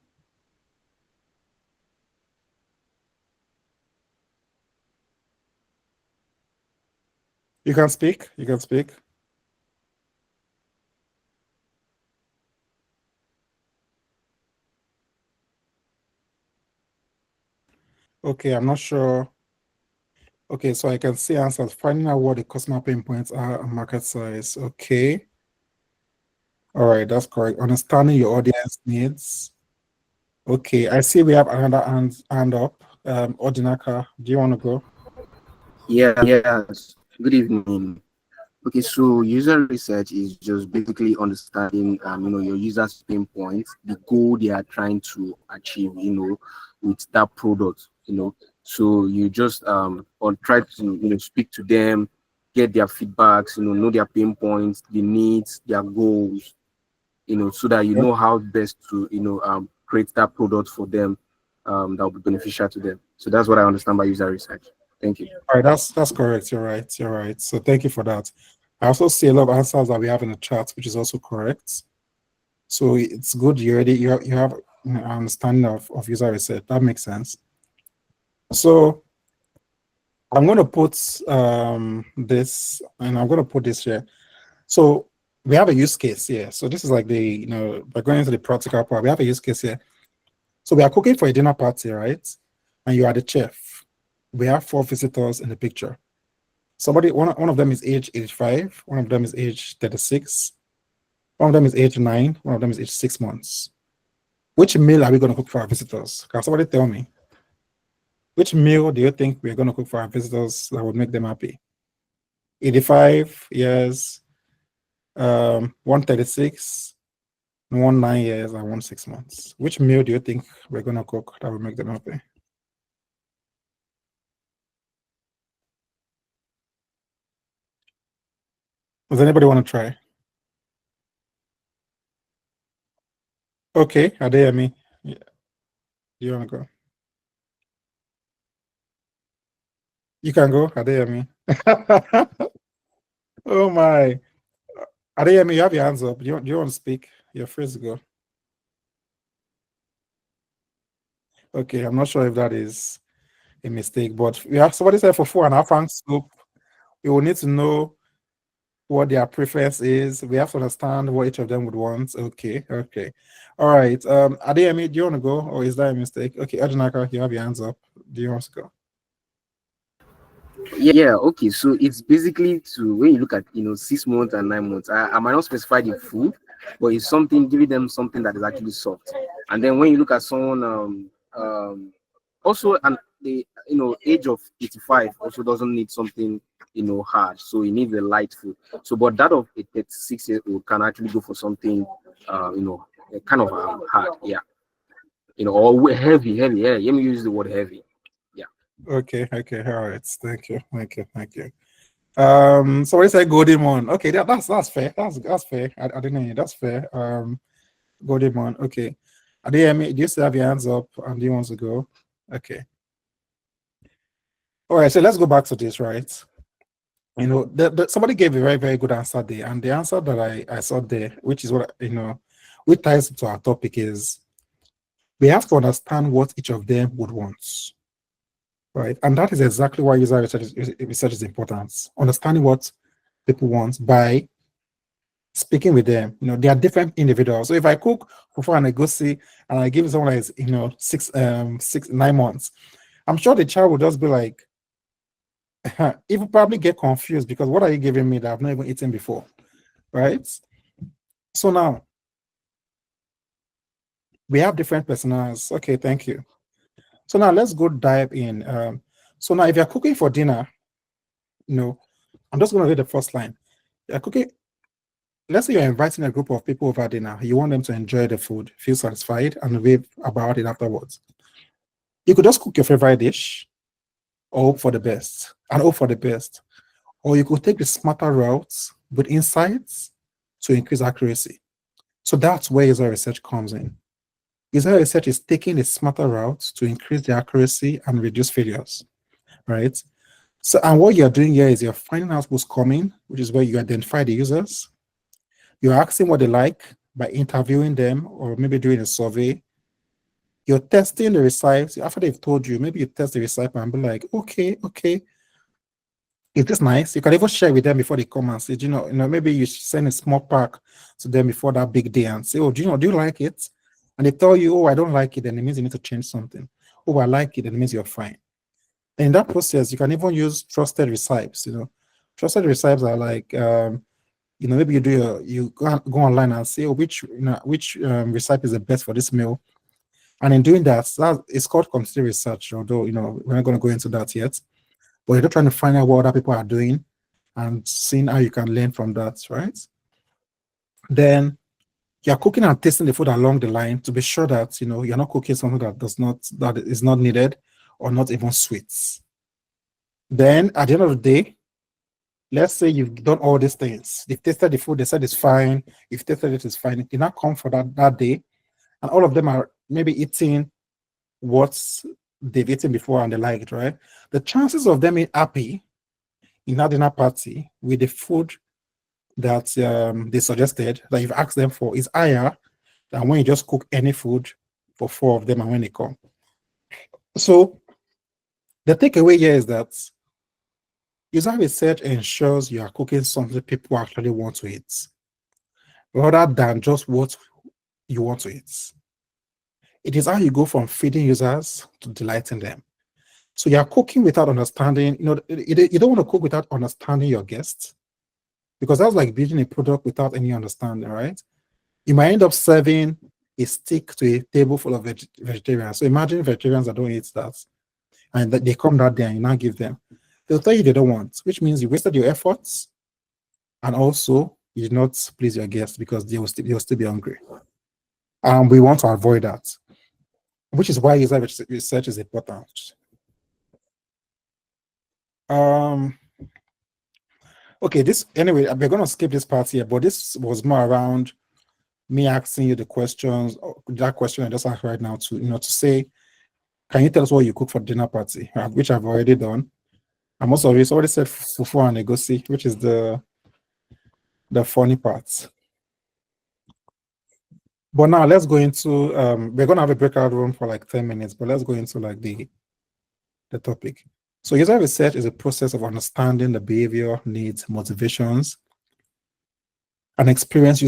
You can speak. You can speak. Okay, I'm not sure. Okay, so I can see answers. Finding out what the customer pain points are and market size. Okay. All right, that's correct. Understanding your audience needs. Okay, I see we have another hand up. Odinaka, do you want to go? Yes. Good evening. Okay, so user research is just basically understanding, your users' pain points, the goal they are trying to achieve, with that product, So you just or try to, speak to them, get their feedbacks, know their pain points, the needs, their goals, so that you know how best to, create that product for them, that will be beneficial to them. So that's what I understand by user research. Thank you. All right, that's correct. You're right. You're right. So thank you for that. I also see a lot of answers that we have in the chat, which is also correct. So it's good you have an understanding of user research. That makes sense. So I'm going to put this, and I'm going to put this here. So we have a use case here. So this is like by going into the practical part, we have a use case here. So we are cooking for a dinner party, right? And you are the chef. We have 4 visitors in the picture. One of them is age 85, one of them is age 36, one of them is age 9, one of them is age 6 months. Which meal are we going to cook for our visitors? Can somebody tell me? Which meal do you think we're going to cook for our visitors that would make them happy? 85 years, 136, 9 years, and 6 months. Which meal do you think we're going to cook that will make them happy? Does anybody want to try? Okay, Adeyemi, yeah. Do you want to go? You can go, Adeyemi. Oh my. Adeyemi, you have your hands up. Do you want to speak? You're free to go. Okay, I'm not sure if that is a mistake, but we have somebody said for 4.5 ounce soup. We will need to know what their preference is. We have to understand what each of them would want. Okay. All right. Adeyemi, do you want to go, or is that a mistake? Okay, Adinaka, you have your hands up. Do you want to go? Yeah, okay. So it's basically when you look at 6 months and 9 months, I might not specify the food, but it's something giving them something that is actually soft. And then when you look at someone also, and the age of 85 also doesn't need something hard, so he needs a light food. So but that of a 36-year-old can actually go for something kind of hard, yeah, or heavy. Yeah, let me use the word heavy. Okay, all right. Thank you. Somebody said golden one. Okay, that's fair. That's fair. I didn't know. That's fair. Golden one. Okay. Adeyemi, do you still have your hands up and do you want to go? Okay. All right, so let's go back to this, right? Somebody gave a very, very good answer there, and the answer that I saw there, which is what which ties to our topic, is we have to understand what each of them would want. Right, and that is exactly why user research is important. Understanding what people want by speaking with them. They are different individuals. So if I cook for and I go see and I give someone that is 9 months, I'm sure the child will just be like, he will probably get confused because what are you giving me that I've not even eaten before, right? So now we have different personas. Okay, thank you. So now let's go dive in. So now if you're cooking for dinner, I'm just going to read the first line. You're cooking. Let's say you're inviting a group of people over dinner. You want them to enjoy the food, feel satisfied, and rave about it afterwards. You could just cook your favorite dish, or hope for the best, and hope for the best. Or you could take the smarter routes with insights to increase accuracy. So that's where user research comes in. User research is taking the smarter routes to increase the accuracy and reduce failures, right? So, and what you're doing here is you're finding out who's coming, which is where you identify the users. You're asking what they like by interviewing them or maybe doing a survey. You're testing the recipes. After they've told you, maybe you test the recipe and be like, okay, is this nice? You can even share with them before they come and say, maybe you send a small pack to them before that big day and say, oh, do you like it? And they tell you, oh, I don't like it, then it means you need to change something. Oh, I like it, then it means you're fine. And in that process, you can even use trusted recipes. Trusted recipes are like, maybe you go online and say, oh, which recipe is the best for this meal. And in doing that, it's called considered research, although, we're not going to go into that yet. But you're just trying to find out what other people are doing and seeing how you can learn from that, right? Then you're cooking and tasting the food along the line to be sure that, you're not cooking something that is not needed or not even sweet. Then at the end of the day, let's say you've done all these things. They've tasted the food, they said it's fine. You've tasted it, it's fine. You now come for that day, and all of them are maybe eating what they've eaten before and they like it, right? The chances of them being happy in that dinner party with the food that they suggested, that you've asked them for, is higher than when you just cook any food for 4 of them and when they come. So the takeaway here is that user research ensures you are cooking something people actually want to eat, rather than just what you want to eat. It is how you go from feeding users to delighting them. So you're cooking without understanding, you don't want to cook without understanding your guests, because that's like building a product without any understanding, right? You might end up serving a steak to a table full of vegetarians. So imagine vegetarians that don't eat that, and that they come that day and you now give them. They'll tell you they don't want, which means you wasted your efforts, and also you did not please your guests because they will still be hungry. We want to avoid that, which is why user research is important. Okay, anyway, we're going to skip this part here, but this was more around me asking you the questions, that question I just asked right now to say, can you tell us what you cook for dinner party, which I've already done. I'm also already said fufu and egusi, which is the funny part. But now let's go into, we're going to have a breakout room for like 10 minutes, but let's go into like the topic. So user research is a process of understanding the behavior, needs, motivations, and experience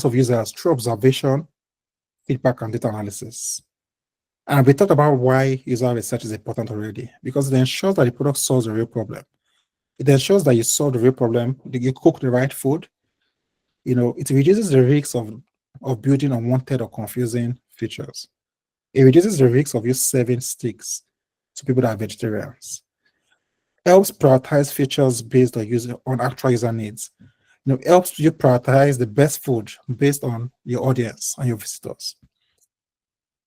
of users through observation, feedback, and data analysis. And we talked about why user research is important already, because it ensures that the product solves the real problem. It ensures that you solve the real problem, that you cook the right food. It reduces the risks of building unwanted or confusing features. It reduces the risks of you serving sticks to people that are vegetarians. Helps prioritize features based on actual user needs. Helps you prioritize the best food based on your audience and your visitors.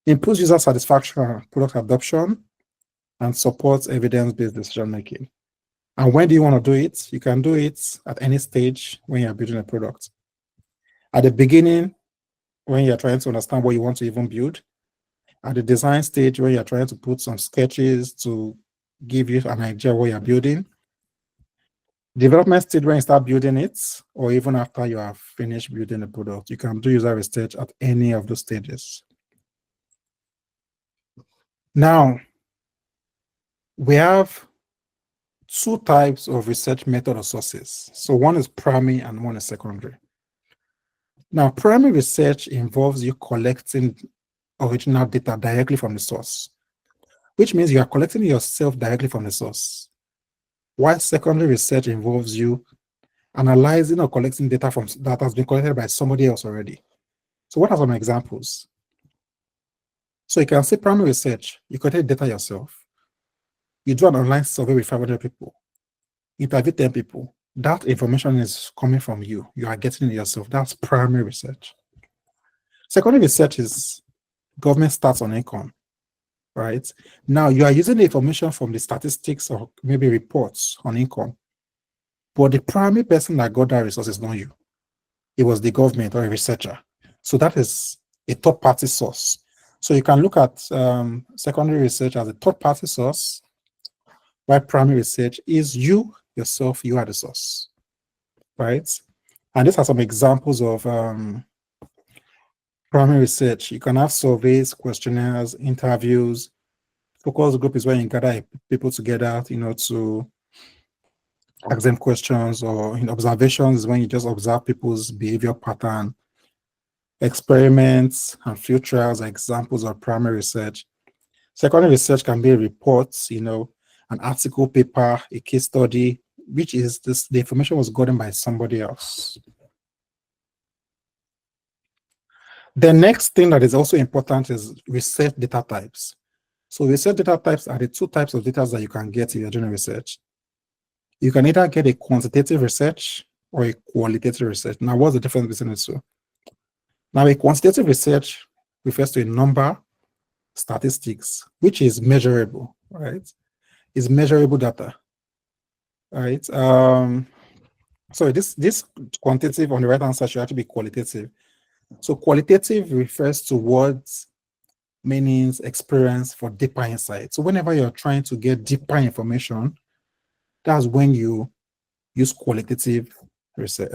Improves user satisfaction and product adoption, and supports evidence-based decision making. And when do you want to do it? You can do it at any stage when you're building a product. At the beginning, when you're trying to understand what you want to even build. At the design stage, when you're trying to put some sketches to give you an idea of what you're building. Development stage, when you start building it, or even after you have finished building the product. You can do user research at any of those stages. Now, we have 2 types of research method or sources. So one is primary and one is secondary. Now, primary research involves you collecting original data directly from the source, which means you are collecting yourself directly from the source. While secondary research involves you analyzing or collecting data from that has been collected by somebody else already. So what are some examples? So you can say primary research, you collect data yourself. You do an online survey with 500 people, interview 10 people. That information is coming from you. You are getting it yourself. That's primary research. Secondary research is government stats on income, right? Now you are using the information from the statistics or maybe reports on income, but the primary person that got that resource is not you. It was the government or a researcher. So that is a third-party source. So you can look at secondary research as a third-party source, while primary research is you yourself, you are the source, right? And these are some examples of primary research. You can have surveys, questionnaires, interviews. Focus group is when you gather people together, to ask them questions, or in observations is when you just observe people's behavior pattern. Experiments and field trials are examples of primary research. Secondary research can be reports, an article, paper, a case study, which is the information was gotten by somebody else. The next thing that is also important is research data types. So research data types are the two types of data that you can get if you're doing research. You can either get a quantitative research or a qualitative research. Now, what's the difference between the two? Now, a quantitative research refers to a number, statistics, which is measurable, right? It's measurable data, right? So this quantitative on the right-hand side should actually be qualitative. So qualitative refers to words, meanings, experience for deeper insight. So whenever you're trying to get deeper information, that's when you use qualitative research,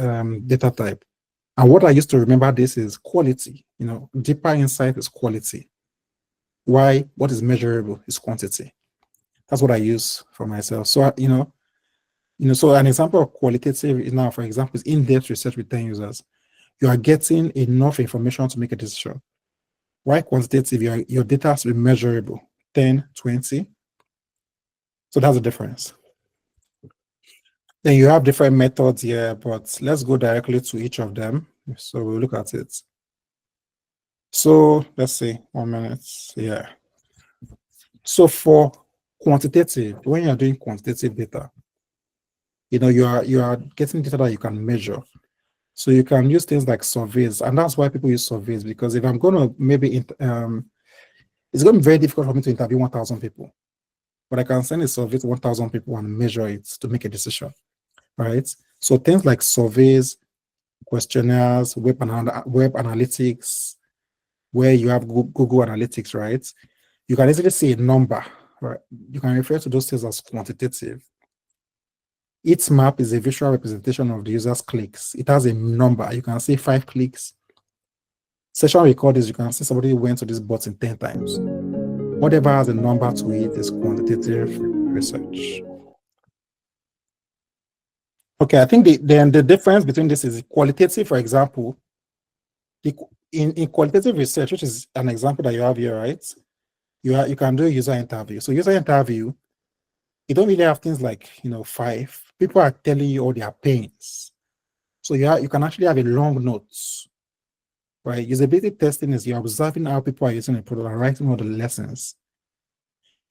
data type. And what I used to remember this is quality. Deeper insight is quality. Why? What is measurable is quantity. That's what I use for myself. So so an example of qualitative is now, for example, is in-depth research with 10 users. You are getting enough information to make a decision. Why quantitative? Your data has to be measurable, 10, 20. So that's the difference. Then you have different methods here, but let's go directly to each of them. So we'll look at it. So let's see, 1 minute. Yeah. So for quantitative, when you're doing quantitative data, you are getting data that you can measure. So you can use things like surveys, and that's why people use surveys, because if I'm going to maybe, it's going to be very difficult for me to interview 1,000 people, but I can send a survey to 1,000 people and measure it to make a decision, right? So things like surveys, questionnaires, web analytics, where you have Google Analytics, right? You can easily see a number, right? You can refer to those things as quantitative. Each map is a visual representation of the user's clicks. It has a number. You can see 5 clicks. Session recordings, you can see somebody went to this button 10 times. Whatever has a number to it is quantitative research. Okay, I think the difference between this is qualitative, for example. In qualitative research, which is an example that you have here, right? You can do a user interview. So user interview, you don't really have things like 5. People are telling you all their pains. So you can actually have a long notes, right? Usability testing is you're observing how people are using the product and writing all the lessons.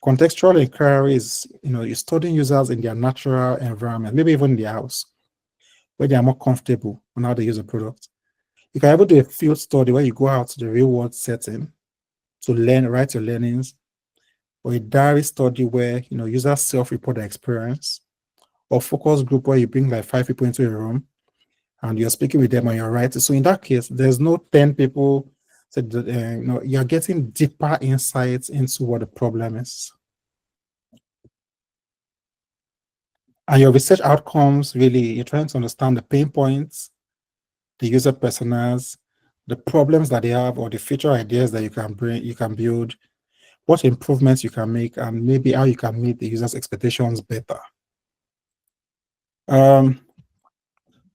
Contextual inquiry is you're studying users in their natural environment, maybe even in their house, where they are more comfortable on how they use the product. You can even do a field study where you go out to the real world setting to write your learnings, or a diary study where users self-report their experience, or focus group where you bring like 5 people into a room and you're speaking with them and you're writing. So in that case, there's no 10 people. So you're getting deeper insights into what the problem is. And your research outcomes, really, you're trying to understand the pain points, the user personas, the problems that they have, or the feature ideas that you can build, what improvements you can make, and maybe how you can meet the user's expectations better. Then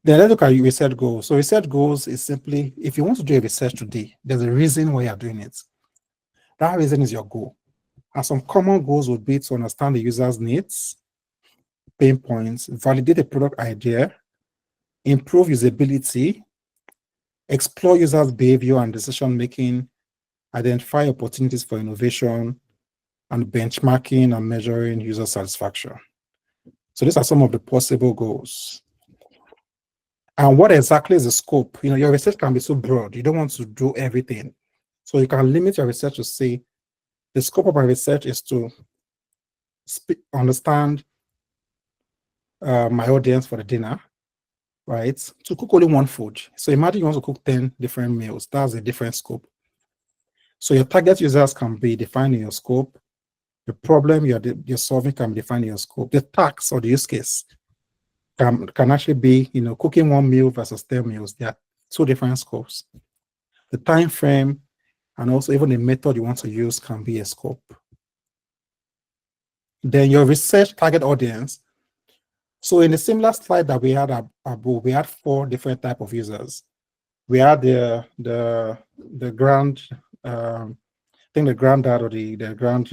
let's look at research goals. So research goals is simply, if you want to do a research today, there's a reason why you're doing it. That reason is your goal. And some common goals would be to understand the user's needs, pain points, validate the product idea, improve usability, explore users' behavior and decision making, identify opportunities for innovation, and benchmarking and measuring user satisfaction. So these are some of the possible goals. And what exactly is the scope? Your research can be so broad. You don't want to do everything. So you can limit your research to say, the scope of my research is to understand my audience for the dinner, right? To cook only one food. So imagine you want to cook 10 different meals. That's a different scope. So your target users can be defined in your scope. The problem you're solving can be defined in your scope. The task or the use case can actually be, cooking one meal versus 10 meals. They are two different scopes. The time frame and also even the method you want to use can be a scope. Then your research target audience. So in the similar slide that we had above, we had 4 different types of users. We had the grand, I think the granddad or the grand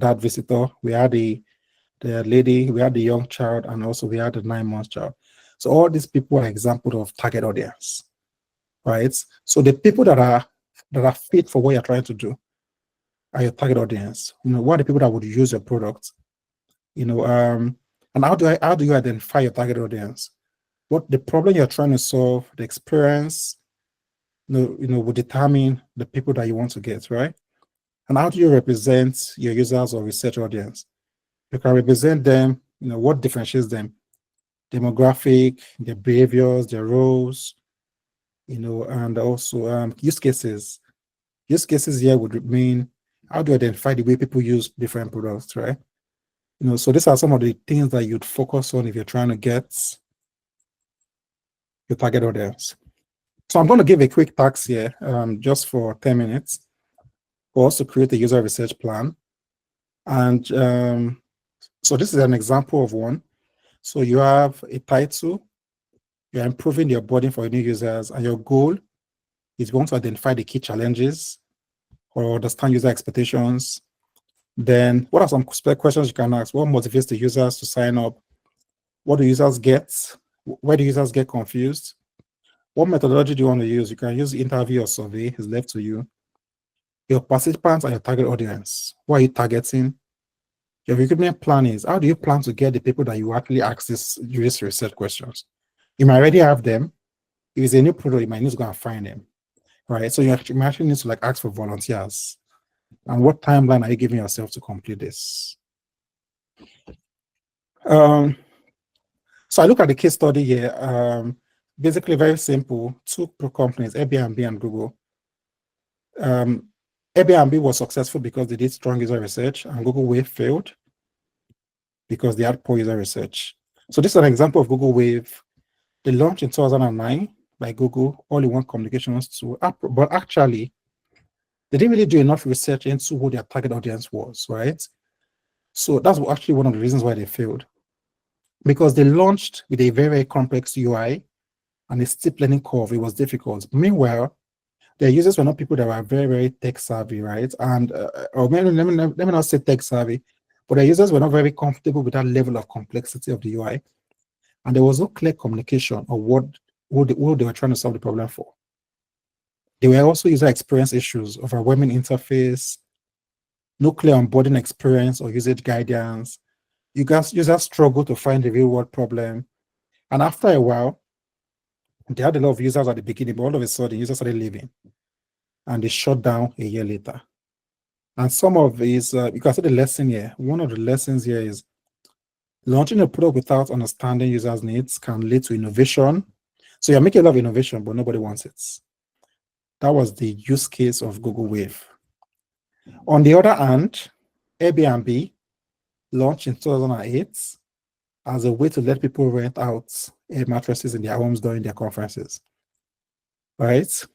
dad visitor. We had the lady, we had the young child, and also we had the 9-month child. So all these people are examples of target audience, right? So the people that are fit for what you're trying to do are your target audience. What are the people that would use your product? And how do you identify your target audience? What the problem you're trying to solve, the experience, will determine the people that you want to get, right? And how do you represent your users or research audience? You can represent them, what differentiates them, demographic, their behaviors, their roles, and also use cases. Use cases here would mean, how do you identify the way people use different products, right? So these are some of the things that you'd focus on if you're trying to get your target audience. So I'm going to give a quick task here, just for 10 minutes, for us to create a user research plan. And so this is an example of one. So you have a title, you're improving the onboarding for new users, and your goal is you want to identify the key challenges or understand user expectations. Then what are some questions you can ask? What motivates the users to sign up? What do users get? Where do users get confused? What methodology do you want to use? You can use interview or survey, it's left to you. Your participants and your target audience. What are you targeting? Your recruitment plan is, how do you plan to get the people that you actually ask these research questions? You might already have them. If it's a new product, you might need to go and might them, right? So you actually need to ask for volunteers. And what timeline are you giving yourself to complete this? So I look at the case study here. Basically very simple. 2 companies, Airbnb and Google. Airbnb was successful because they did strong user research, and Google Wave failed because they had poor user research. So this is an example of Google Wave. They launched in 2009 by Google, all-in-one communications tool, but actually, they didn't really do enough research into who their target audience was, right? So that's actually one of the reasons why they failed. Because they launched with a very, very complex UI and a steep learning curve. It was difficult. Meanwhile, their users were not people that were very, very tech savvy, right? And or maybe let me not say tech savvy, but their users were not very comfortable with that level of complexity of the UI. And there was no clear communication of who they were trying to solve the problem for. There were also user experience issues, overwhelming interface, no clear onboarding experience or usage guidance. Users struggle to find the real world problem. And after a while, they had a lot of users at the beginning, but all of a sudden, users started leaving. And they shut down a year later. And some of these, you can see the lesson here. One of the lessons here is launching a product without understanding users' needs can lead to innovation. So you're making a lot of innovation, but nobody wants it. That was the use case of Google Wave. On the other hand, Airbnb launched in 2008 as a way to let people rent out mattresses in their homes during their conferences, right?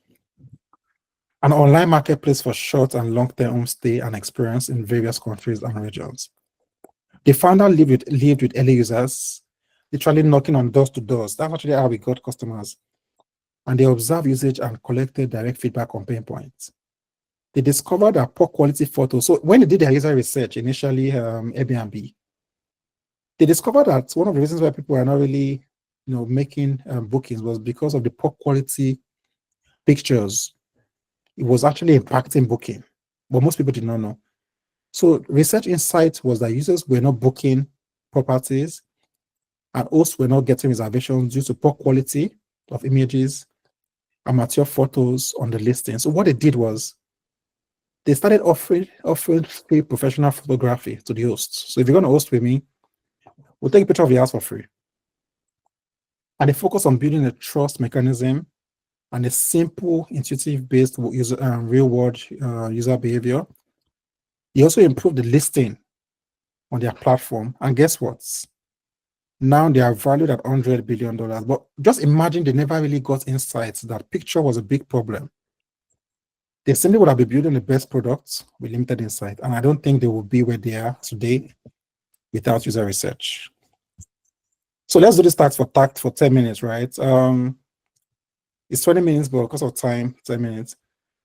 An online marketplace for short and long-term stay and experience in various countries and regions. The founder lived with early users, literally knocking on doors to doors. That's actually how we got customers. And they observed usage and collected direct feedback on pain points. They discovered a poor quality photos. So when they did their user research, initially Airbnb, they discovered that one of the reasons why people are not really making bookings was because of the poor quality pictures. It was actually impacting booking, but most people did not know. So research insight was that users were not booking properties and hosts were not getting reservations due to poor quality of images, amateur photos on the listing. So what they did was they started offering free professional photography to the hosts. So if you're going to host with me, we'll take a picture of your house for free. And they focus on building a trust mechanism and a simple, intuitive-based user, real-world user behavior. They also improved the listing on their platform. And guess what? Now they are valued at $100 billion. But just imagine they never really got insights that picture was a big problem. They simply would have been building the best products with limited insight. And I don't think they will be where they are today without user research. So let's do this task for 10 minutes, right? It's 20 minutes, but because of time, 10 minutes.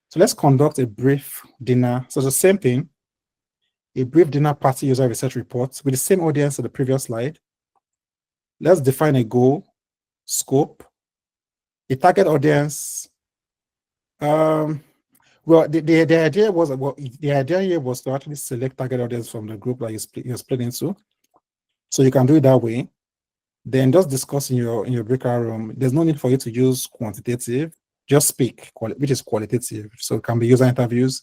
So let's conduct a brief dinner. So the same thing, a brief dinner party user research report with the same audience as the previous slide. Let's define a goal, scope, a target audience. Well, the idea was the idea here was to actually select target audience from the group that you split into. So you can do it that way. Then just discuss in your breakout room. There's no need for you to use quantitative. Just speak, which is qualitative. So it can be user interviews.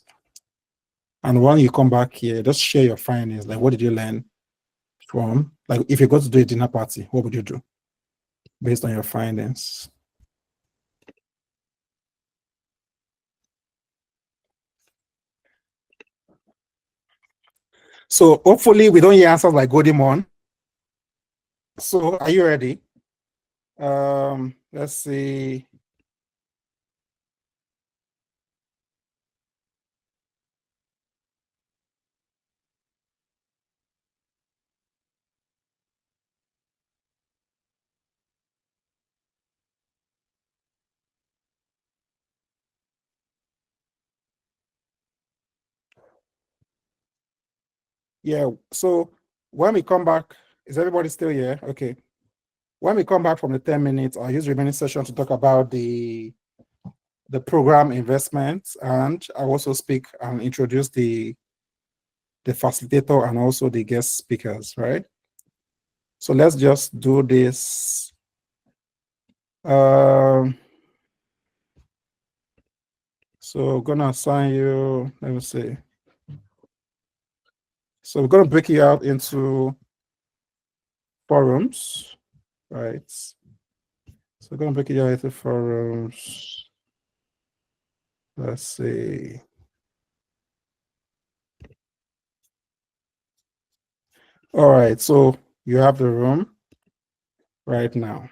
And when you come back here, just share your findings. Like, what did you learn from? Like, if you go to do a dinner party, what would you do based on your findings? So hopefully we don't hear answers like Godimon. So are you ready? Let's see. Yeah, so when we come back, is everybody still here? Okay. When we come back from the 10 minutes, I'll use the remaining session to talk about the program investments, and I also speak and introduce the facilitator and also the guest speakers, right? So let's just do this. So I'm gonna assign you, let me see. So we're gonna break you out into forums, right? So we're gonna break it out into forums. Let's see. All right, so you have the room right now.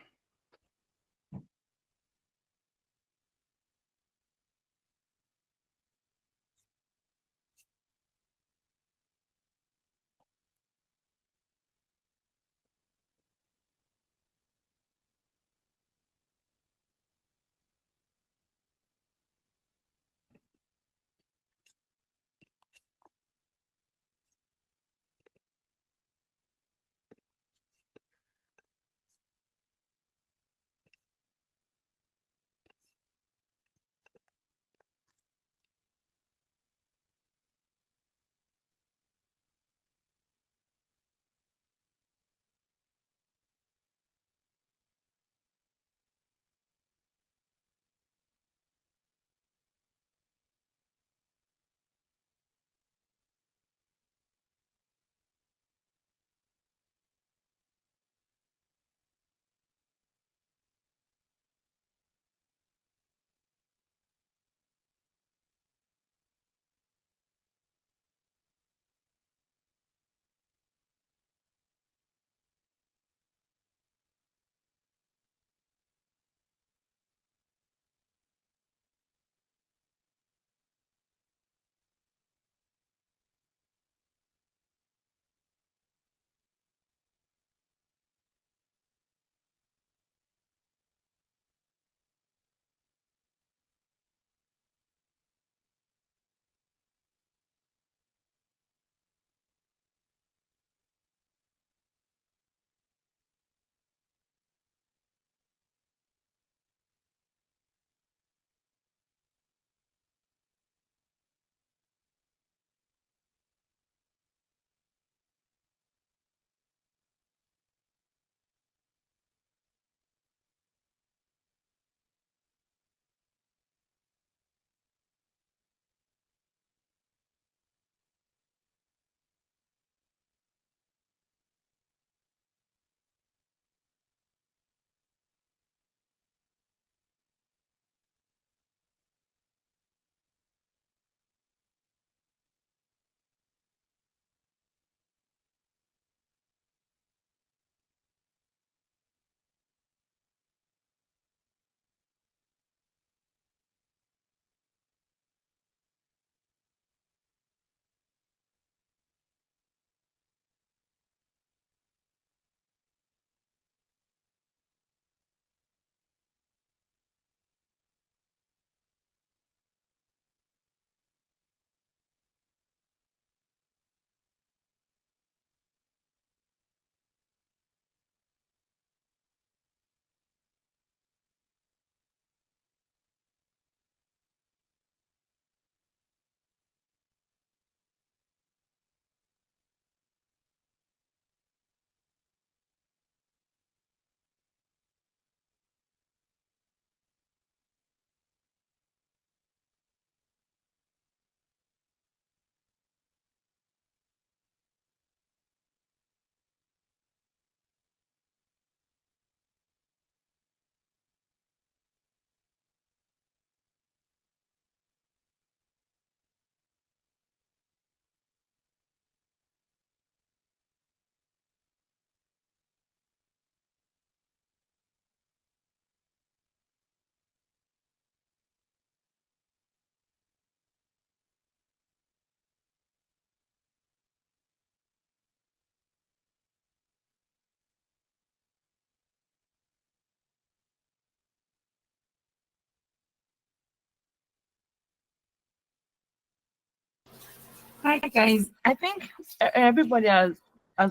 Hi guys, I think everybody has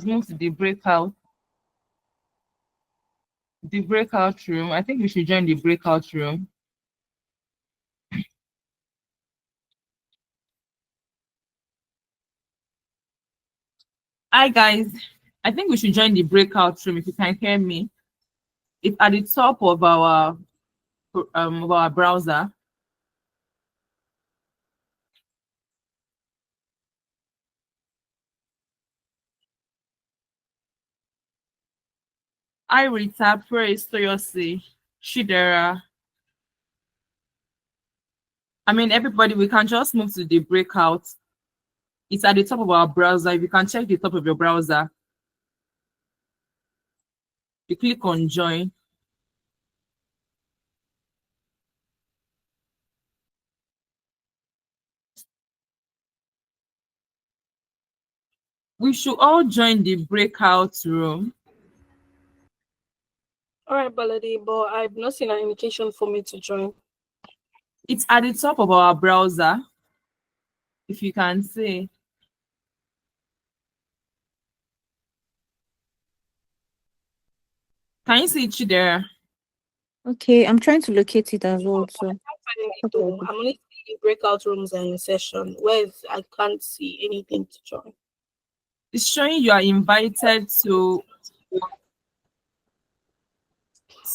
moved to the breakout room. I think we should join the breakout room. Hi guys, I think we should join the breakout room if you can hear me. It's at the top of our browser. Hi Rita, Praise Toyosi, Shidera. I mean everybody, we can just move to the breakout. It's at the top of our browser. If you can check the top of your browser, you click on join. We should all join the breakout room. All right, Baladi, but I've not seen an indication for me to join. It's at the top of our browser. If you can see. Can you see it there? Okay, I'm trying to locate it as well. So I'm only seeing breakout rooms and in session where I can't see anything to join. It's showing you are invited to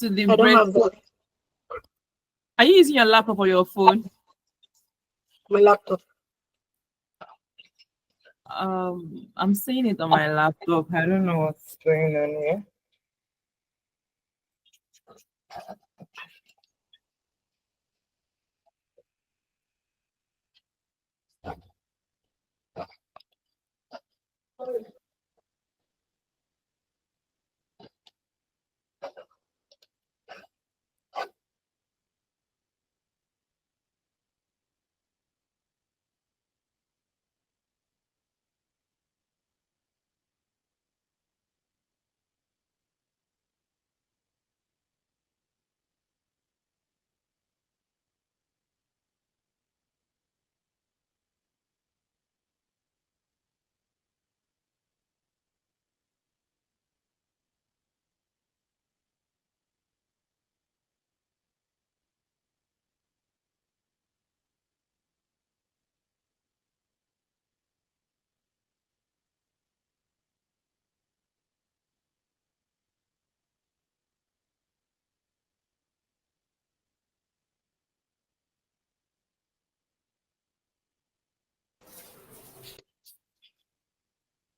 the I don't break. have that. Are you using your laptop or your phone? My laptop. I'm seeing it on my laptop. I don't know what's going on here.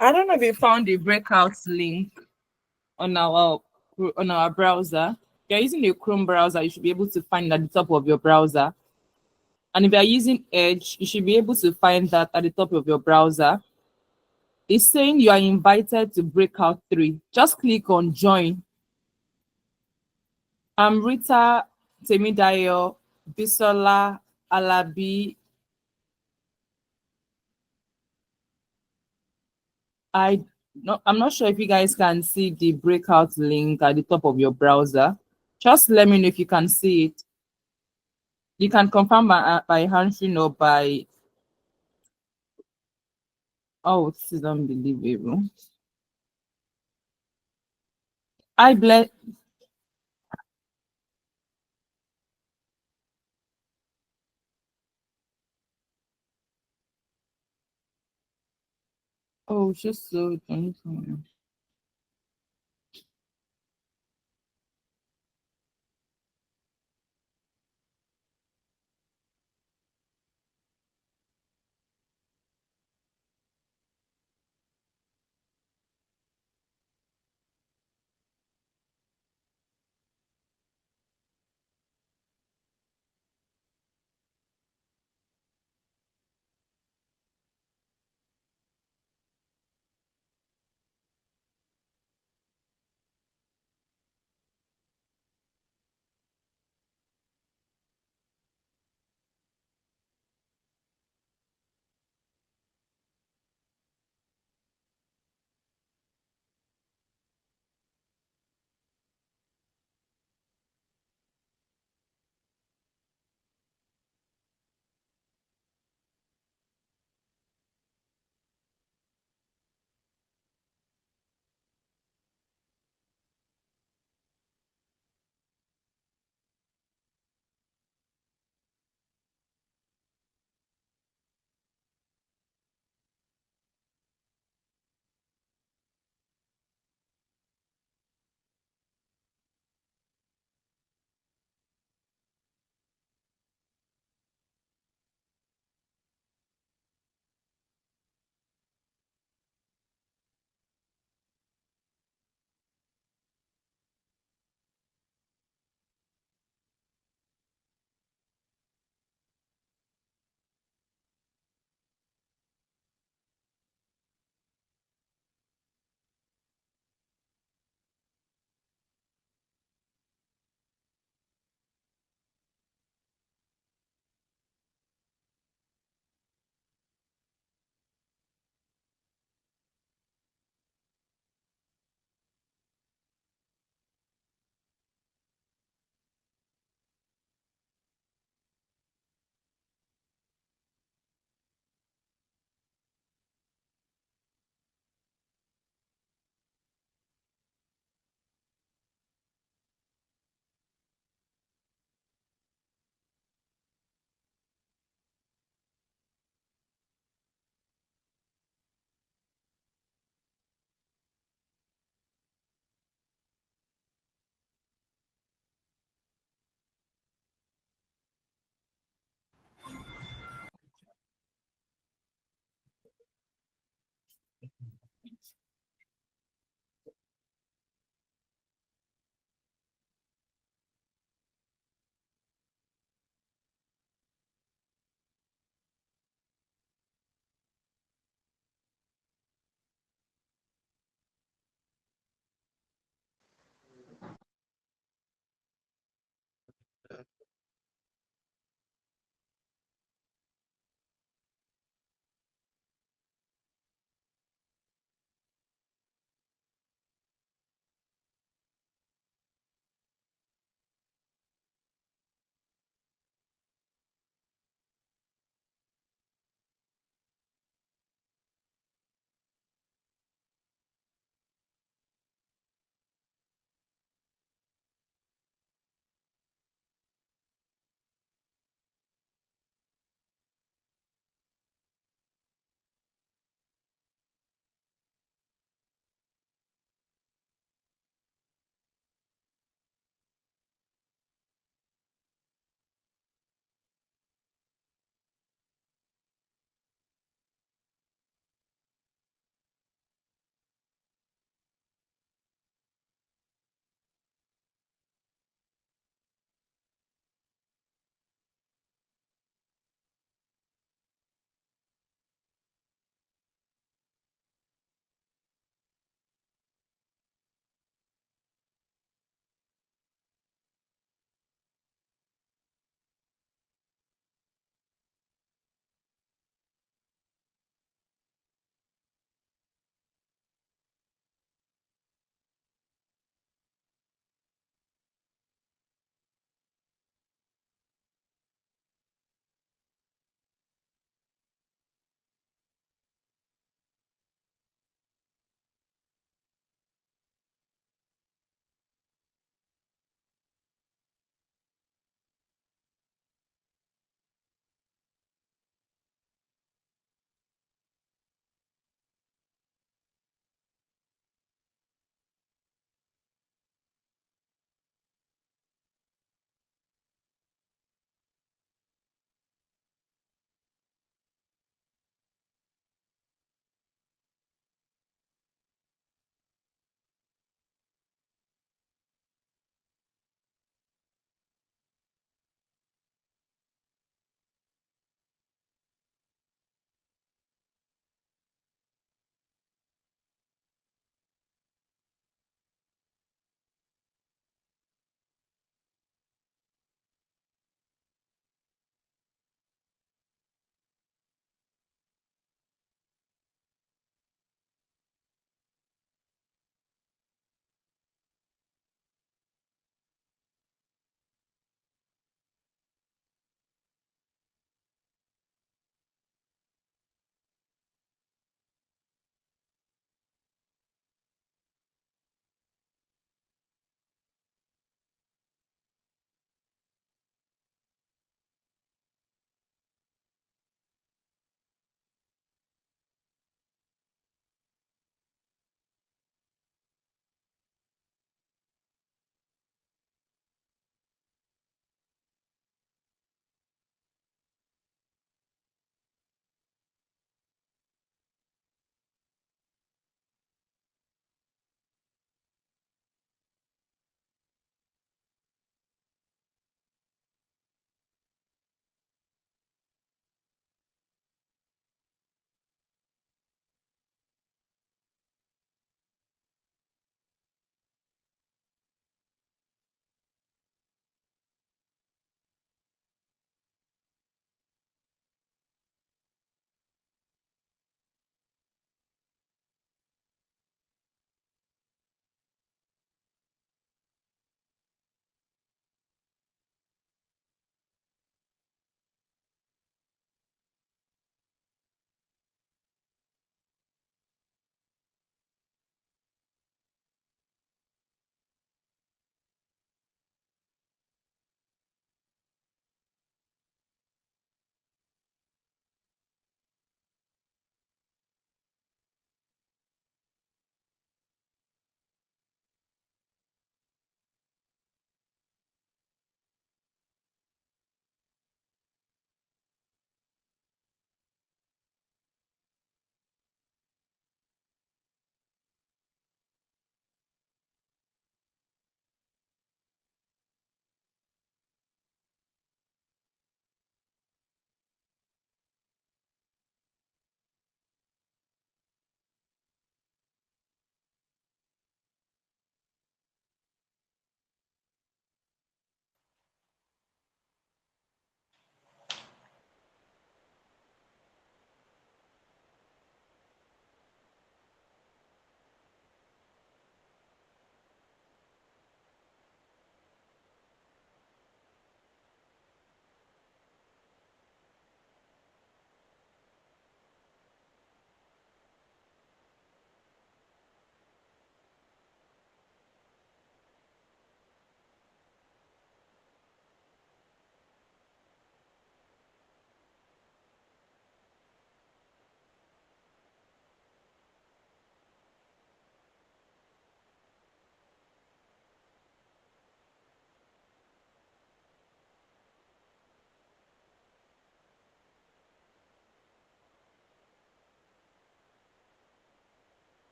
I don't know if you found the breakout link on our browser. If you're using a Chrome browser, you should be able to find it at the top of your browser. And if you're using Edge, you should be able to find that at the top of your browser. It's saying you are invited to breakout 3. Just click on join. I'm Rita, Temidayo, Bisola, Alabi. I'm not sure if you guys can see the breakout link at the top of your browser. Just let me know if you can see it. You can confirm by answering or by. Oh, this is unbelievable. I bless. Oh, just so.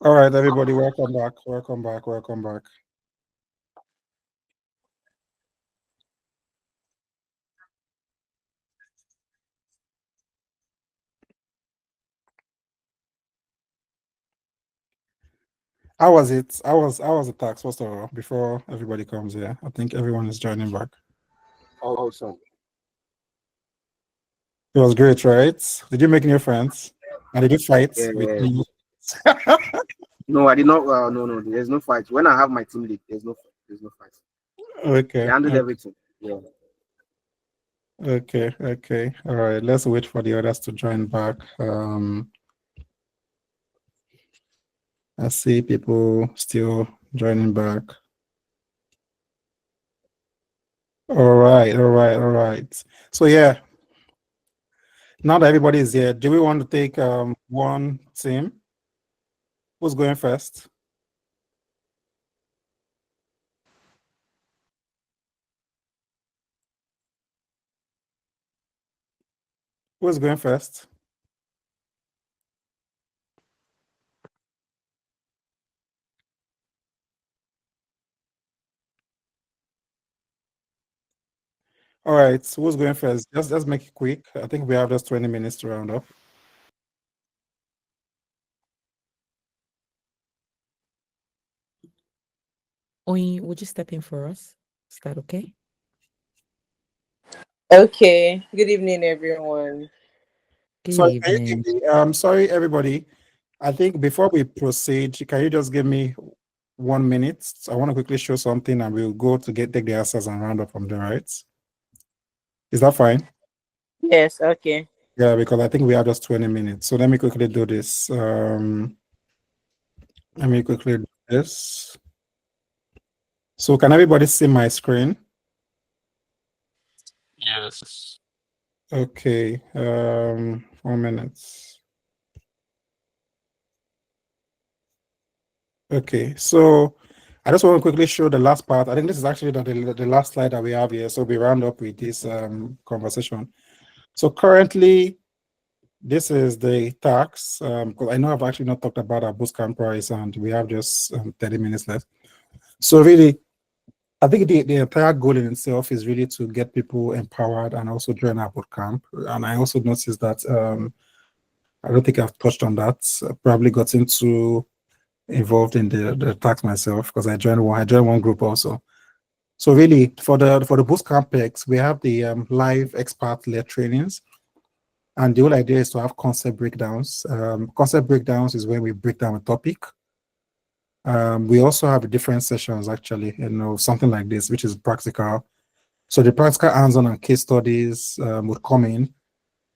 All right, everybody, welcome back. Welcome back. Welcome back. How was it? How was the tax, first of all, before everybody comes here? I think everyone is joining back. Awesome. It was great, right? Did you make new friends? And did you fight with Yeah. me? No, I did not. No. There's no fight. When I have my team lead, there's no fight. There's no fight. They Okay. handled everything. Yeah. Okay. All right. Let's wait for the others to join back. I see people still joining back. All right. So yeah, now that everybody is here, do we want to take one team? Who's going first? Who's going first? All right, so who's going first? Just make it quick. I think we have just 20 minutes to round up. Oyin, would you step in for us? Is that okay? Okay. Good evening, everyone. Good So can you evening. give me, sorry everybody. I think before we proceed, can you just give me 1 minute? I want to quickly show something and we'll go to take the answers and round up from there, right? Is that fine? Yes, okay. Yeah, because I think we have just 20 minutes. So let me quickly do this. Let me quickly do this. So can everybody see my screen? Yes. Okay, 1 minute. Okay, so I just want to quickly show the last part. I think this is actually the last slide that we have here. So we round up with this conversation. So currently, this is the tax, because I know I've actually not talked about our bootcamp price and we have just 30 minutes left. So really, I think the entire goal in itself is really to get people empowered and also join our bootcamp. And I also noticed that I don't think I've touched on that. Probably got involved in the tax myself because I joined one group also. So really, for the bootcamp packs, we have the live expert-led trainings. And the whole idea is to have concept breakdowns. Concept breakdowns is when we break down a topic. We also have different sessions, actually, something like this, which is practical. So the practical hands-on and case studies would come in.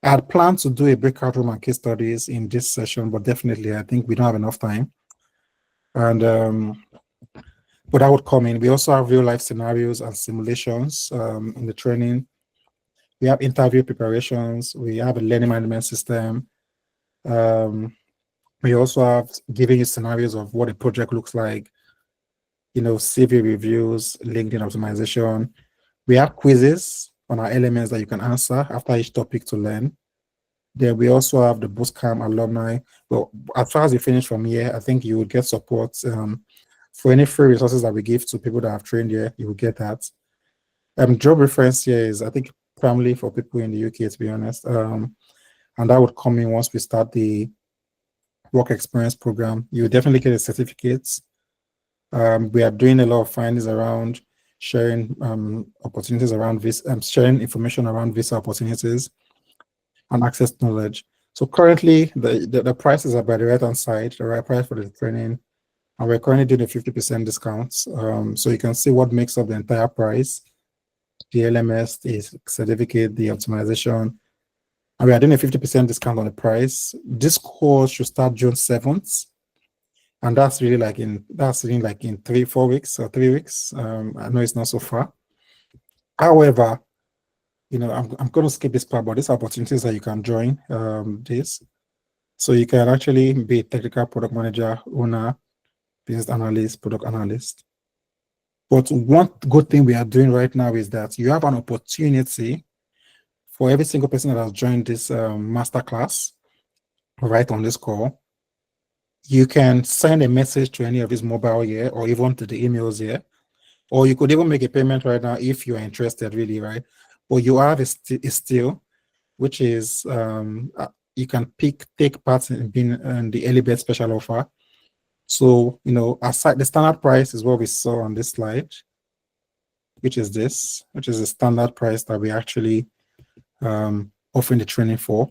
I had planned to do a breakout room and case studies in this session, but definitely I think we don't have enough time. And but that would come in. We also have real-life scenarios and simulations in the training. We have interview preparations. We have a learning management system. We also have giving you scenarios of what a project looks like, CV reviews, LinkedIn optimization. We have quizzes on our elements that you can answer after each topic to learn. Then we also have the Bootcamp alumni. Well, as far as you finish from here, I think you will get support for any free resources that we give to people that have trained here. You will get that. Job reference here is, I think, primarily for people in the UK, to be honest. And that would come in once we start the work experience program. You will definitely get a certificate. We are doing a lot of findings around sharing opportunities around this, sharing information around visa opportunities and access to knowledge. So currently, the prices are by the right-hand side, the right price for the training, and we're currently doing a 50% discount. So you can see what makes up the entire price: the LMS, the certificate, the optimization, and we are doing a 50% discount on the price. This course should start June 7th. And that's really like in 3-4 weeks or 3 weeks. I know it's not so far. However, I'm going to skip this part, but these opportunities that you can join this. So you can actually be a technical product manager, owner, business analyst, product analyst. But one good thing we are doing right now is that you have an opportunity for every single person that has joined this masterclass right on this call You can send a message to any of these mobile here, or even to the emails here, or you could even make a payment right now if you're interested, really, right? But you have a still, which is you can take part in being the early bird special offer. So, aside the standard price is what we saw on this slide, which is this, which is the standard price that we actually offering the training for.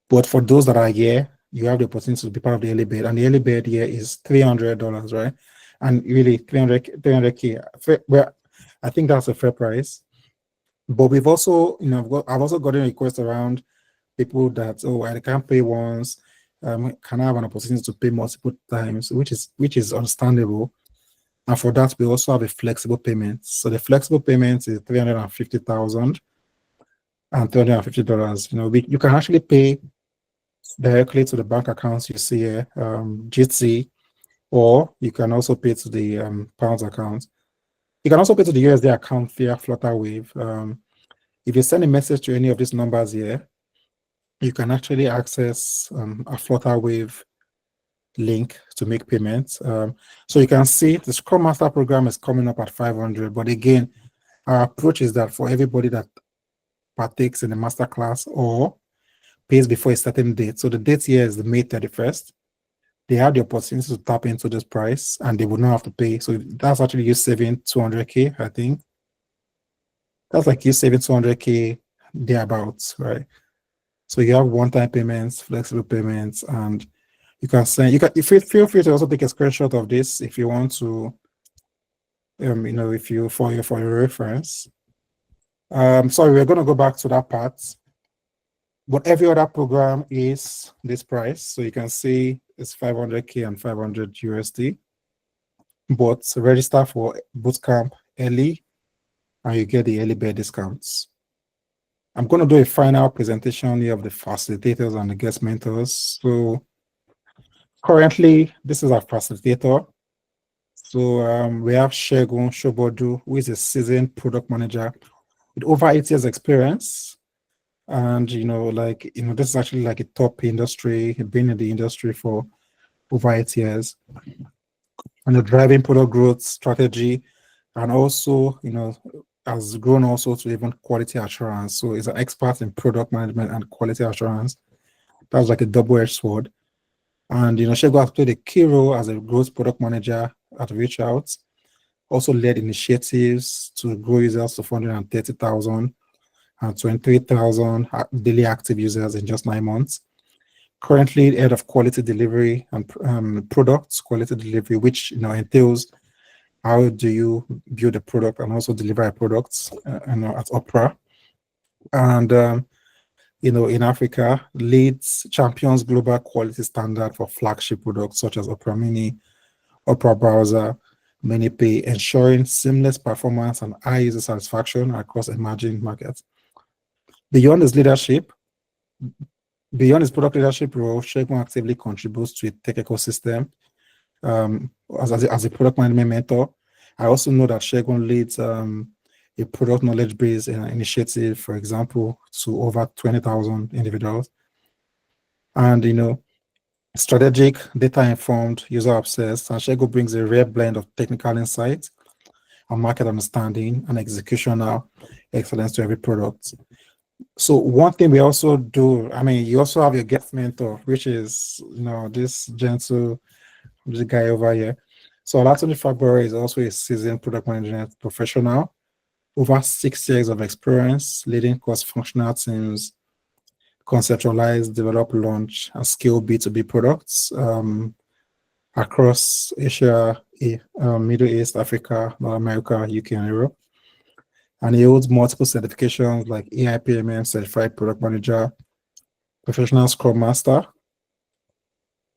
But for those that are here, you have the opportunity to be part of the early bird, and the early bird here is $300, right? And really 300K. Well, I think that's a fair price. But we've also, I've also gotten requests around people that, I can't pay once, can I have an opportunity to pay multiple times, which is understandable. And for that, we also have a flexible payment. So the flexible payment is $350,000 and $350. You can actually pay directly to the bank accounts you see here, GT, or you can also pay to the pounds account. You can also pay to the USD account via Flutterwave. If you send a message to any of these numbers here, you can actually access a Flutterwave link to make payments. So you can see the Scrum Master program is coming up at 500. But again, our approach is that for everybody that partakes in the masterclass or pays before a certain date. So the date here is the May 31st. They have the opportunity to tap into this price and they would not have to pay. So that's actually you saving 200K, I think. That's like you saving 200K thereabouts, right? So you have one-time payments, flexible payments, and you can send. If you feel free to also take a screenshot of this if you want to, if you for your reference. Sorry, we're going to go back to that part. But every other program is this price. So you can see it's 500K and 500 USD. But register for Bootcamp early and you get the early bird discounts. I'm going to do a final presentation here of the facilitators and the guest mentors. So currently, this is our facilitator. So we have Shegun Shobodu, who is a seasoned product manager with over 8 years experience. And, this is actually like a top industry, been in the industry for over 8 years. And the driving product growth strategy, and also, has grown also to even quality assurance. So he's an expert in product management and quality assurance. That's like a double-edged sword. And, Shegun has played a key role as a growth product manager at Reach Out. Also led initiatives to grow users to 430,000 and 23,000 daily active users in just 9 months. Currently head of quality delivery and products quality delivery, which entails how do you build a product and also deliver products at Opera. And in Africa, leads champions global quality standard for flagship products such as Opera Mini, Opera Browser, MiniPay, ensuring seamless performance and high user satisfaction across emerging markets. Beyond his product leadership role, Shegun actively contributes to a tech ecosystem as a product management mentor. I also know that Shegun leads a product knowledge base initiative, for example, to over 20,000 individuals. And, strategic, data-informed, user-obsessed, and Shegun brings a rare blend of technical insight and market understanding and executional excellence to every product. So one thing we also do, you also have your guest mentor, which is, this guy over here. So Olatoni Fagbore is also a seasoned product management professional, over 6 years of experience leading cross-functional teams, conceptualize, develop, launch, and scale B2B products across Asia, Middle East, Africa, North America, UK, and Europe. And he holds multiple certifications like AIPMM Certified Product Manager, Professional Scrum Master,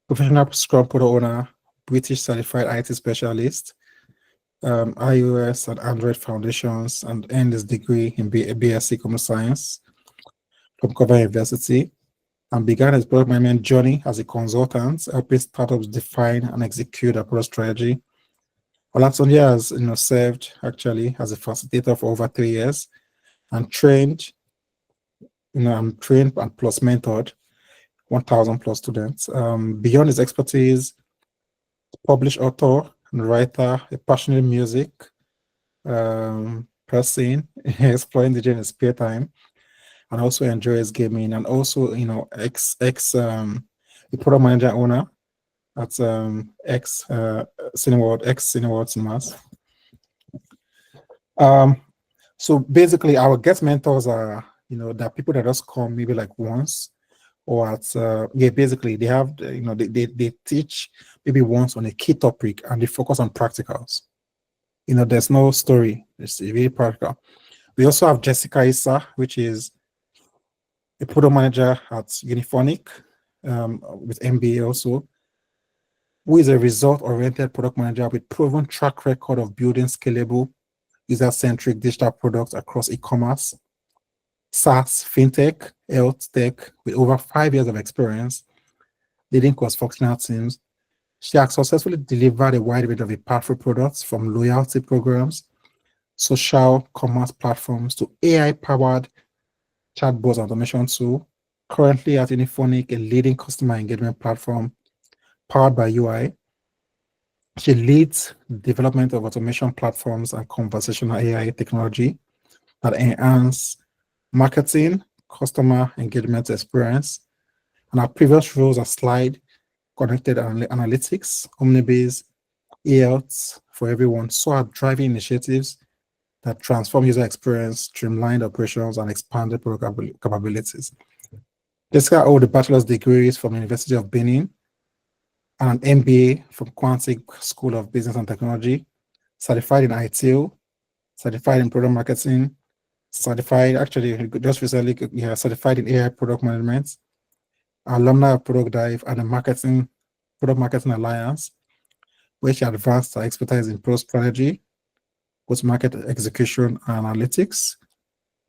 Professional Scrum Product Owner, British Certified IT Specialist, iOS and Android Foundations, and earned his degree in BSc Computer Science from Cover University, and began his product management journey as a consultant, helping startups define and execute a product strategy. Olatoni has served actually as a facilitator for over 3 years and trained, and plus mentored 1,000 plus students. Beyond his expertise, published author and writer, a passionate in music, person, exploring DJ in his spare time, and also enjoys gaming, and also, you know, a product manager owner at Cineworld Cinemas. So basically, our guest mentors are, you know, the people that just come maybe like once, or at basically they have, you know, they teach maybe once on a key topic and they focus on practicals. You know, there's no story. It's very practical. We also have Jessica Issa, which is a product manager at Uniphonic with MBA also, who is a result-oriented product manager with proven track record of building scalable, user-centric digital products across e-commerce, SaaS, fintech, health tech, with over 5 years of experience leading cross-functional teams. She has successfully delivered a wide range of impactful products, from loyalty programs, social commerce platforms, to AI-powered chatbots automation tool. Currently at Uniphonic, a leading customer engagement platform powered by UI. She leads development of automation platforms and conversational AI technology that enhance marketing, customer engagement experience. And our previous roles are Slide, Connected Analytics, Omnibase, eHealth for everyone. So are driving initiatives that transform user experience, streamlined operations, and expanded product capabilities. Jessica holds a bachelor's degrees from the University of Benin and an MBA from Quantic School of Business and Technology, certified in ITIL, certified in product marketing, certified, actually just recently, certified in AI product management, alumni of Product Dive and the Product Marketing Alliance, where she advanced her expertise in product strategy, post-market execution and analytics,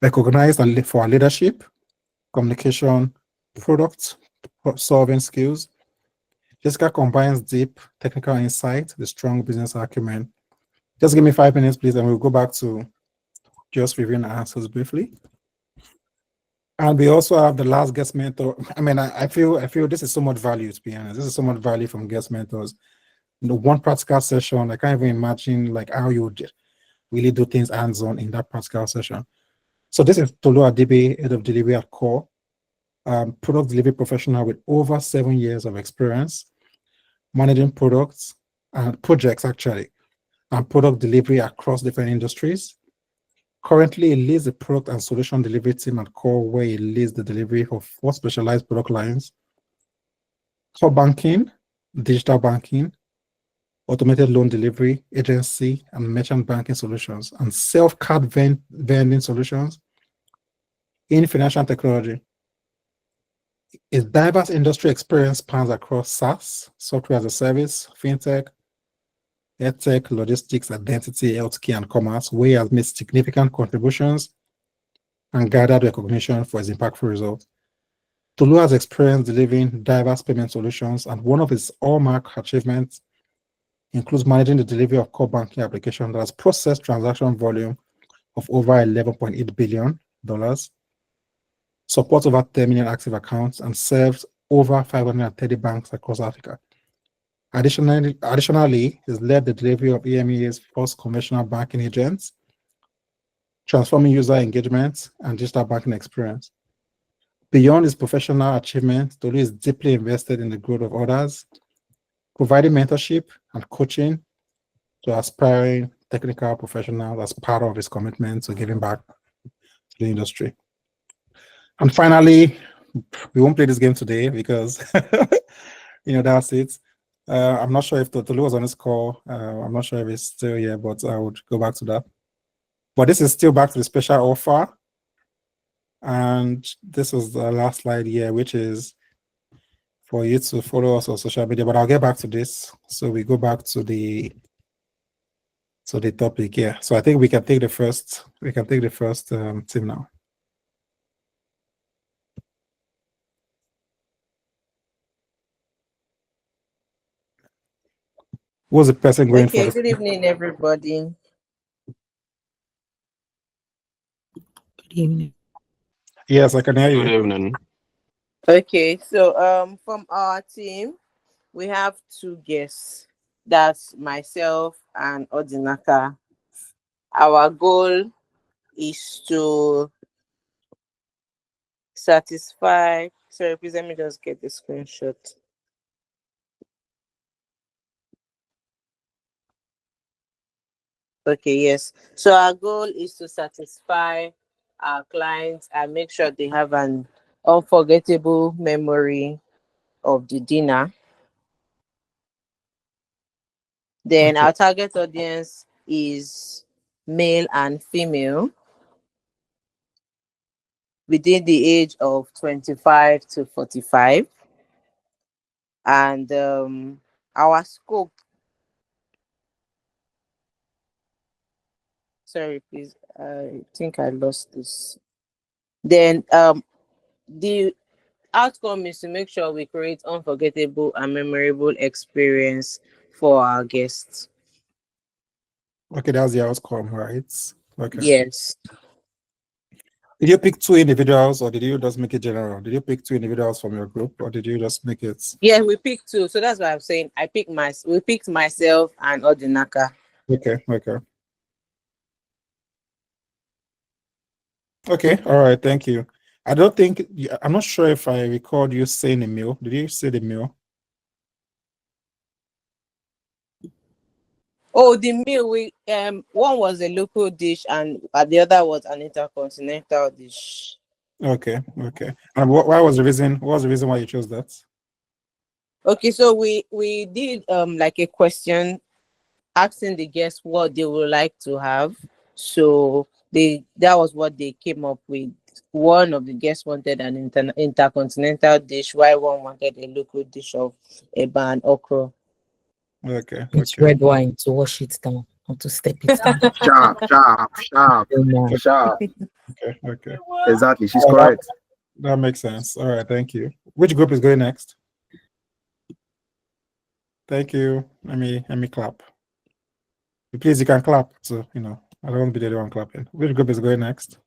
recognized for her leadership, communication, product solving skills. Jessica combines deep technical insight with strong business acumen. Just give me 5 minutes, please, and we'll go back to just reviewing the answers briefly. And we also have the last guest mentor. I mean, I feel this is so much value, to be honest. This is so much value from guest mentors. You know, one practical session, I can't even imagine like how you would really do things hands-on in that practical session. So this is Tolu Adibe, head of delivery at Core, product delivery professional with over 7 years of experience managing products and projects actually, and product delivery across different industries. Currently, he leads the product and solution delivery team at Core, where he leads the delivery of 4 specialized product lines: core banking, digital banking, automated loan delivery, agency and merchant banking solutions, and self-card vending solutions in financial technology. His diverse industry experience spans across SaaS, software as a service, fintech, edtech, logistics, identity, healthcare, and commerce, where he has made significant contributions and gathered recognition for his impactful results. Tolu has experience delivering diverse payment solutions, and one of his hallmark achievements includes managing the delivery of core banking application that has processed transaction volume of over $11.8 billion, supports over 10 million active accounts, and serves over 530 banks across Africa. Additionally, he's led the delivery of EMEA's first conventional banking agents, transforming user engagement and digital banking experience. Beyond his professional achievements, Tolu is deeply invested in the growth of others, providing mentorship and coaching to aspiring technical professionals as part of his commitment to giving back to the industry. And finally, we won't play this game today because that's it. I'm not sure if Tolu was on this call. I'm not sure if he's still here, but I would go back to that. But this is still back to the special offer. And this is the last slide here, which is for you to follow us on social media. But I'll get back to this. So we go back to the topic here. So I think we can take the first team now. Who's the person going for? Okay, good evening, everybody. Good evening. Yes, I can hear you. Good evening. Okay, so from our team, we have two guests. That's myself and Odinaka. Our goal is to satisfy. Sorry, please let me just get the screenshot. Okay, yes. So our goal is to satisfy our clients and make sure they have an unforgettable memory of the dinner. Then Okay. our target audience is male and female within the age of 25 to 45. And our scope, sorry, please, I think I lost this. Then the outcome is to make sure we create unforgettable and memorable experience for our guests. Okay, that's the outcome, right? Okay. Yes. Did you pick two individuals or did you just make it general? Did you pick two individuals from your group or did you just make it? Yeah, we picked two. So that's why I'm saying we picked myself and Odinaka. Okay, okay. Okay, all right, thank you. I don't think, I'm not sure if I recalled you saying the meal. Did you say the meal? Oh, the meal we one was a local dish and the other was an intercontinental dish. Okay, okay. And what was the reason? What was the reason why you chose that? Okay, so we did like a question asking the guests what they would like to have. So that was what they came up with. One of the guests wanted an intercontinental dish, while one wanted a local dish of eba and okra. Okay, It's okay. red wine to wash it down or to step it down. Sharp, sharp, sharp, Oh, man. sharp. Okay, okay. Exactly, she's Oh, correct. that makes sense. All right, thank you. Which group is going next? Thank you. Let me clap. Please, you can clap. So, I don't want to be the only one clapping. Which group is going next?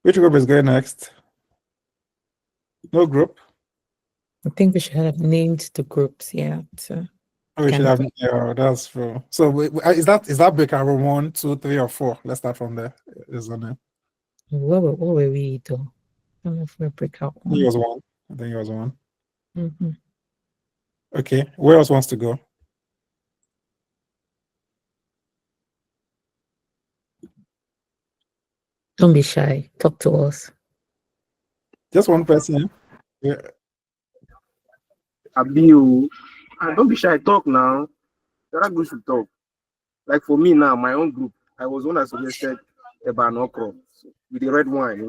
Which group is going next? No group? I think we should have named the groups, yeah. So Oh, we should kind of have. Yeah, that's true. So, is that breakout room 1, 2, 3, or 4? Let's start from there. Is on there. what were we though? I don't know if we're breakout I think it one. was 1. I think it was 1. Mhm. Okay. Where else wants to go? Don't be shy. Talk to us. Just one person. Yeah. Abiu, don't be shy. Talk now. You're not good to talk. Like for me now, my own group, I was one that suggested eba and okra with the red wine.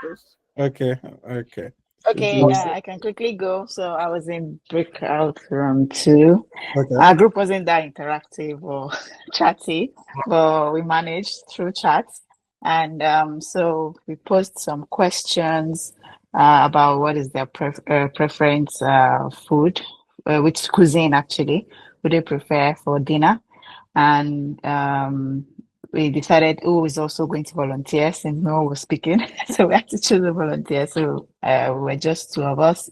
Yes. Okay. Okay. Okay, Okay. I can quickly go. So I was in breakout room 2. Our group wasn't that interactive or chatty, but we managed through chat. And so we posed some questions about what is their preference food, which cuisine actually would they prefer for dinner. And we decided who is also going to volunteer since no one was speaking. So we had to choose a volunteer. So we were just two of us.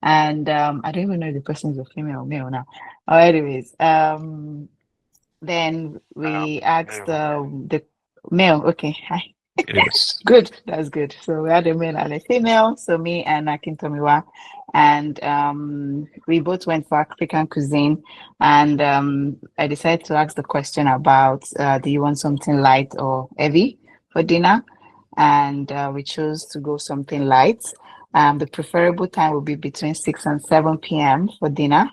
And I don't even know if the person is a female or male now. Anyways, then we asked the male. Okay, hi. Yes. Good, that's good. So we had a male and a female. So me and Akintomiwa, and we both went for African cuisine. And I decided to ask the question about do you want something light or heavy for dinner? And we chose to go something light. The preferable time would be between 6 and 7 p.m. for dinner,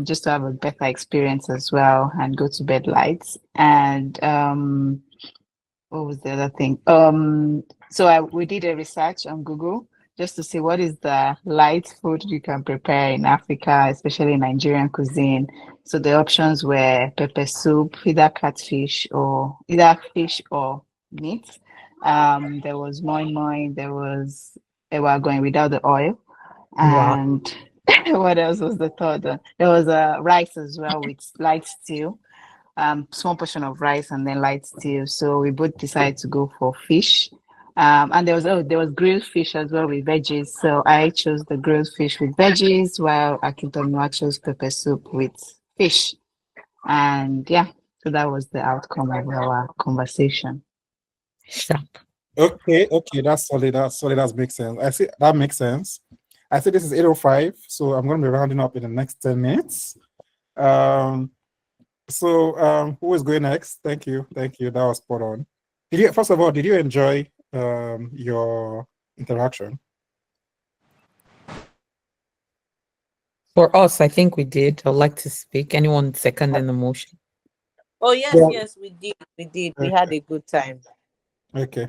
just to have a better experience as well and go to bed light. And what was the other thing? So we did a research on Google just to see what is the light food you can prepare in Africa, especially Nigerian cuisine. So the options were pepper soup, either catfish or either fish or meat. There was moi moi, there was ewa going without the oil, Wow. and What else was the third one? There was a rice as well with light stew, small portion of rice and then light stew. So we both decided to go for fish. And there was grilled fish as well with veggies. So I chose the grilled fish with veggies, while Akintomiwa chose pepper soup with fish. And yeah, so that was the outcome of our conversation. Sharp. Okay, that's solid. That's solid. That makes sense. I see that makes sense. I see this is 8:05, so I'm going to be rounding up in the next 10 minutes. Who is going next? Thank you. That was spot on. First of all, did you enjoy your interaction? For us, I think we did. I'd like to speak. Anyone second in the motion? Oh yes, Yeah. yes, we did. We had a good time. Okay.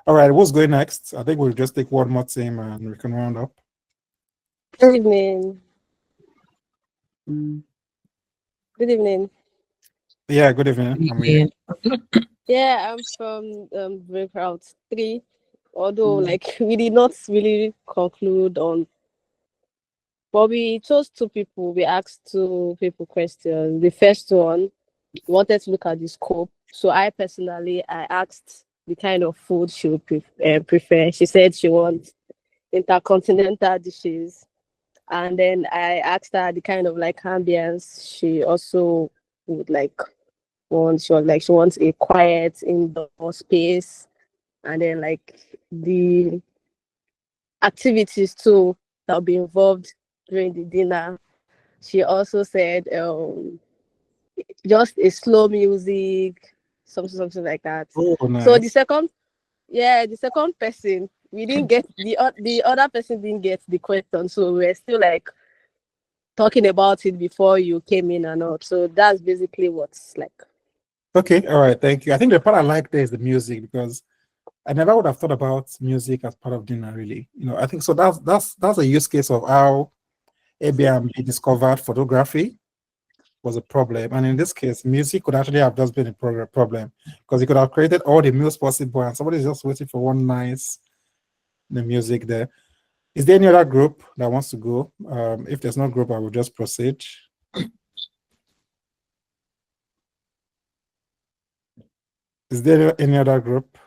All right, who's going next? I think we'll just take one more team and we can round up. Good evening. Good evening. Yeah, good evening. I'm here. Yeah, I'm from Breakout 3. Although like we did not really conclude on, but we chose 2 people. We asked 2 people questions. The first one wanted to look at the scope. So I asked the kind of food she would prefer. She said she wants intercontinental dishes. And then I asked her the kind of like ambience she also would like want. She wants a quiet indoor space, and then like the activities too that will be involved during the dinner. She also said just a slow music, something like that. Oh, So nice. the second person, we didn't get the other person didn't get the question, so we're still like talking about it before you came in and all. So that's basically what's like. Okay, all right, thank you. I think the part I like there is the music, because I never would have thought about music as part of dinner, really. I think so that's a use case of how Airbnb discovered photography was a problem. And in this case, music could actually have just been a problem, because you could have created all the meals possible and somebody's just waiting for one nice the music there. Is there any other group that wants to go? If there's no group, I will just proceed. Is there any other group?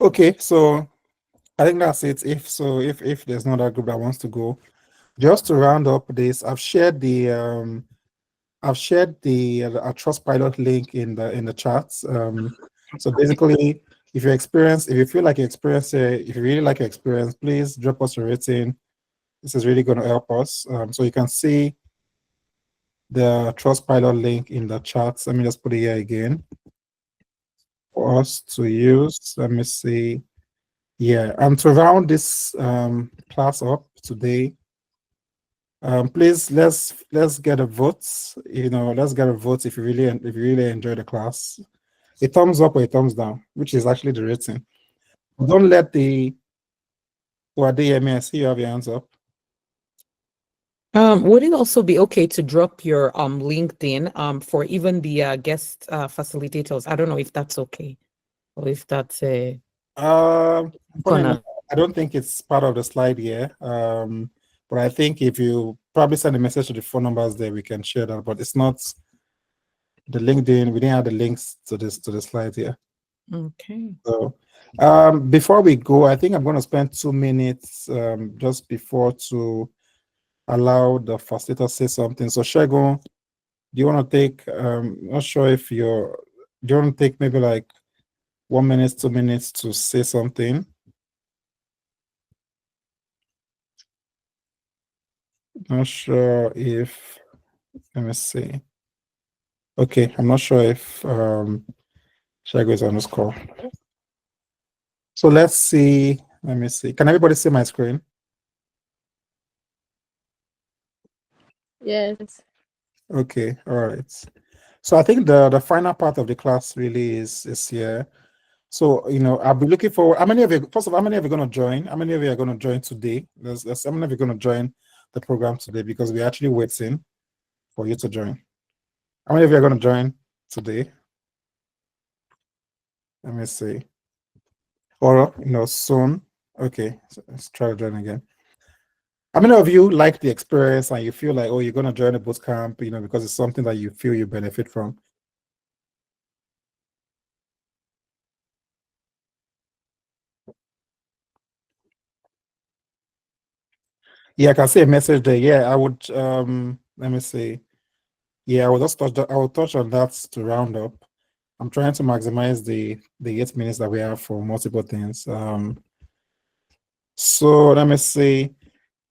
Okay, so I think that's it. If there's no other group that wants to go, just to round up this, I've shared the our Trustpilot link in the chats. So basically, if you feel like you experience if you really like your experience, please drop us a rating. This is really going to help us. So you can see the Trustpilot link in the chats. Let me just put it here again for us to use. Let me see. Yeah, and to round this class up today, please let's get a vote. Let's get a vote if you really enjoy the class. A thumbs up or a thumbs down, which is actually the rating. Don't let the I see you have your hands up. Would it also be okay to drop your LinkedIn for even the guest facilitators? I don't know if that's okay, or if that's funny enough, I don't think it's part of the slide here. But I think if you probably send a message to the phone numbers there, we can share that. But it's not the LinkedIn. We didn't have the links to the slide here. Okay. So before we go, I think I'm going to spend 2 minutes just before to allow the facilitator to say something. So Shegun, do you want to take? Not sure if do you want to take maybe like 1 minute, 2 minutes to say something? Not sure if, let me see. Okay, I'm not sure if Shago is on this call. So let's see. Let me see. Can everybody see my screen? Yes. Okay, all right. So I think the final part of the class really is here. So I'll be looking for how many of you. First of all, how many of you are going to join? How many of you are going to join today? How many of you are going to join the program today? Because we're actually waiting for you to join. How many of you are going to join today? Let me see. or soon. Okay, so let's try to join again. How many of you like the experience and you feel like, oh, you're going to join a boot camp, because it's something that you feel you benefit from? Yeah, I can see a message there. Yeah, I would, let me see. Yeah, I will just touch I will touch on that to round up. I'm trying to maximize the 8 minutes that we have for multiple things. So let me see.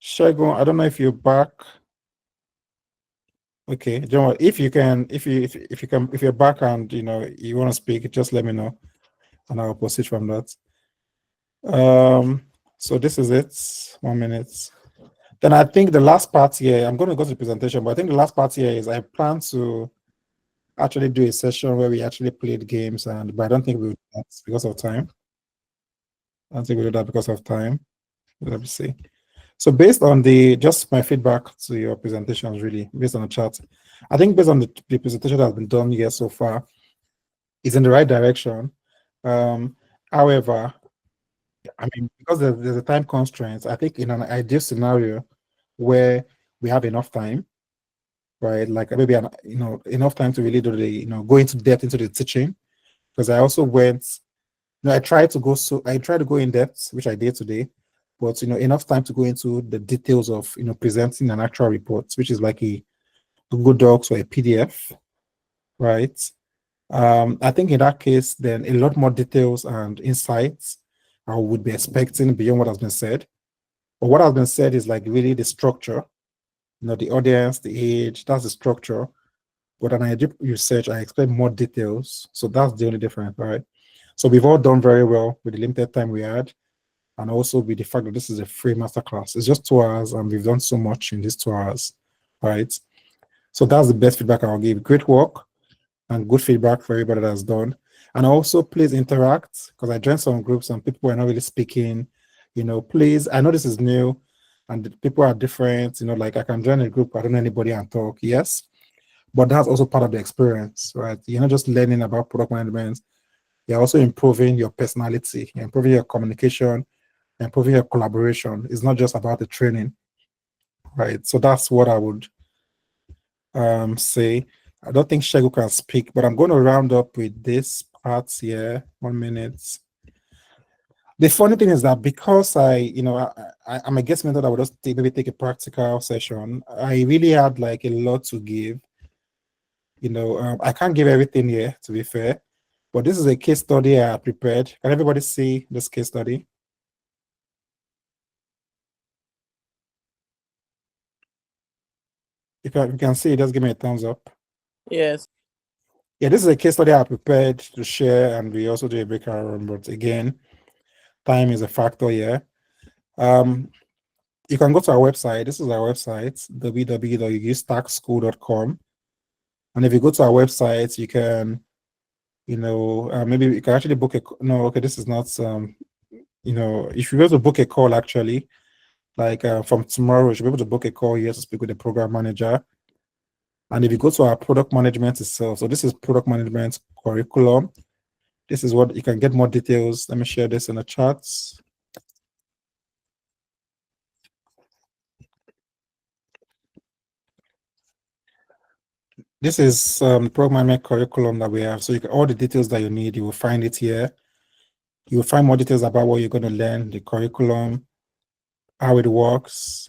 Shagun, I don't know if you're back. Okay, John, if you can, if you're back and you want to speak, just let me know, and I'll proceed from that. So this is it. 1 minute. Then I think the last part here, I'm going to go to the presentation, but I think the last part here is I plan to actually do a session where we actually played games, but I don't think we'll do that because of time. I don't think we'll do that because of time. Let me see. So based on just my feedback to your presentations, really, based on the chat, I think based on the presentation that has been done here so far, is in the right direction. However, I mean, because there's a time constraint, I think in an ideal scenario where we have enough time, right? Like maybe enough time to really do go into depth into the teaching. Because I also went, I tried to go in depth, which I did today, but enough time to go into the details of presenting an actual report, which is like a Google Docs or a PDF, right? I think in that case, then a lot more details and insights I would be expecting beyond what has been said. But what has been said is like really the structure, the audience, the age, that's the structure. But when I do research, I expect more details. So that's the only difference, right? So we've all done very well with the limited time we had, and also with the fact that this is a free masterclass. It's just 2 hours, and we've done so much in these 2 hours, right? So that's the best feedback I'll give. Great work and good feedback for everybody that's done. And also, please interact, because I joined some groups and people are not really speaking. Please, I know this is new and people are different. Like I can join a group, I don't know anybody and talk, yes, but that's also part of the experience, right? You're not just learning about product management, you're also improving your personality, you're improving your communication, improving your collaboration. It's not just about the training, right? So that's what I would say. I don't think Shego can speak, but I'm going to round up with this part here. 1 minute. The funny thing is that because I'm a guest mentor that would just maybe take a practical session, I really had like a lot to give. I can't give everything here, to be fair, but this is a case study I prepared. Can everybody see this case study? If you can see it, just give me a thumbs up. Yes. Yeah, this is a case study I prepared to share, and we also do a breakout room, but again, time is a factor here. You can go to our website. This is our website, www.UStackSchool.com. And if you go to our website, you can, maybe you can actually book no, okay, this is not, if you're able to book a call, actually, like from tomorrow, you should be able to book a call here to speak with the program manager. And if you go to our product management itself, so this is product management curriculum. This is what you can get more details. Let me share this in the chats. This is product management curriculum that we have. So all the details that you need, you will find it here. You will find more details about what you're going to learn, the curriculum, how it works,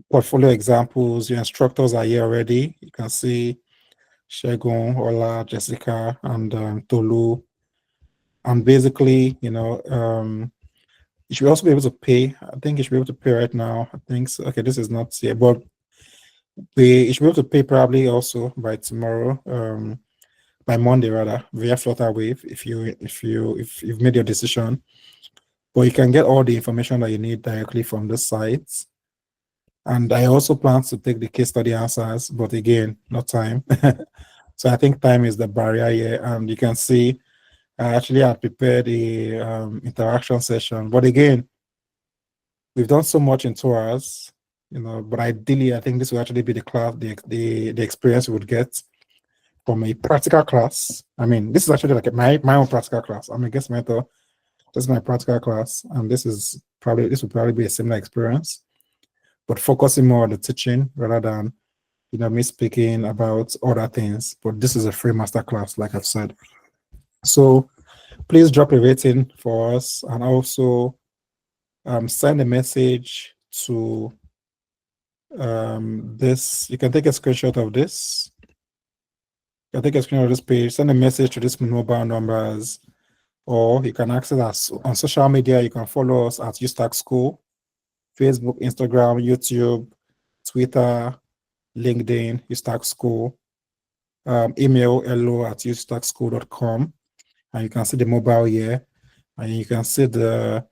portfolio examples. Your instructors are here already. You can see Shegun, Ola, Jessica, and Tolu. And basically, you should also be able to pay. I think you should be able to pay right now. I think so. Okay, this is not here, but you should be able to pay probably also by tomorrow, by Monday rather, via Flutterwave if you've made your decision. But you can get all the information that you need directly from the site. And I also plan to take the case study answers, but again, not time. So I think time is the barrier here. And you can see I actually had prepared a interaction session. But again, we've done so much in 2 hours, but ideally, I think this will actually be the class, the experience we would get. from a practical class. I mean, this is actually like my own practical class. I'm a guest mentor. This is my practical class, and this will probably be a similar experience, but focusing more on the teaching rather than me speaking about other things. But this is a free master class, like I've said. So please drop a rating for us, and also send a message to this. You can take a screenshot of this. You can take a screenshot of this page, send a message to these mobile numbers, or you can access us on social media. You can follow us at UStackSchool, Facebook, Instagram, YouTube, Twitter, LinkedIn, UStackSchool. Email hello@ustackschool.com, and you can see the mobile here, and you can see the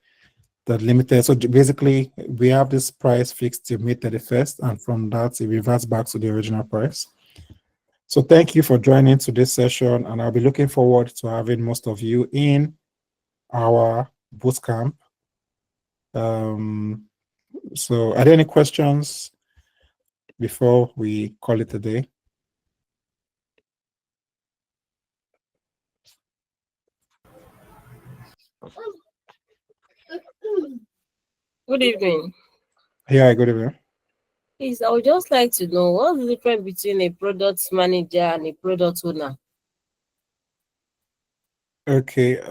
limited. So basically, we have this price fixed till May 31st, and from that, it reverts back to the original price. So thank you for joining to this session, and I'll be looking forward to having most of you in our bootcamp. So are there any questions before we call it a day? Good evening. Yeah, good evening. Please, I would just like to know what's the difference between a product manager and a product owner? Okay.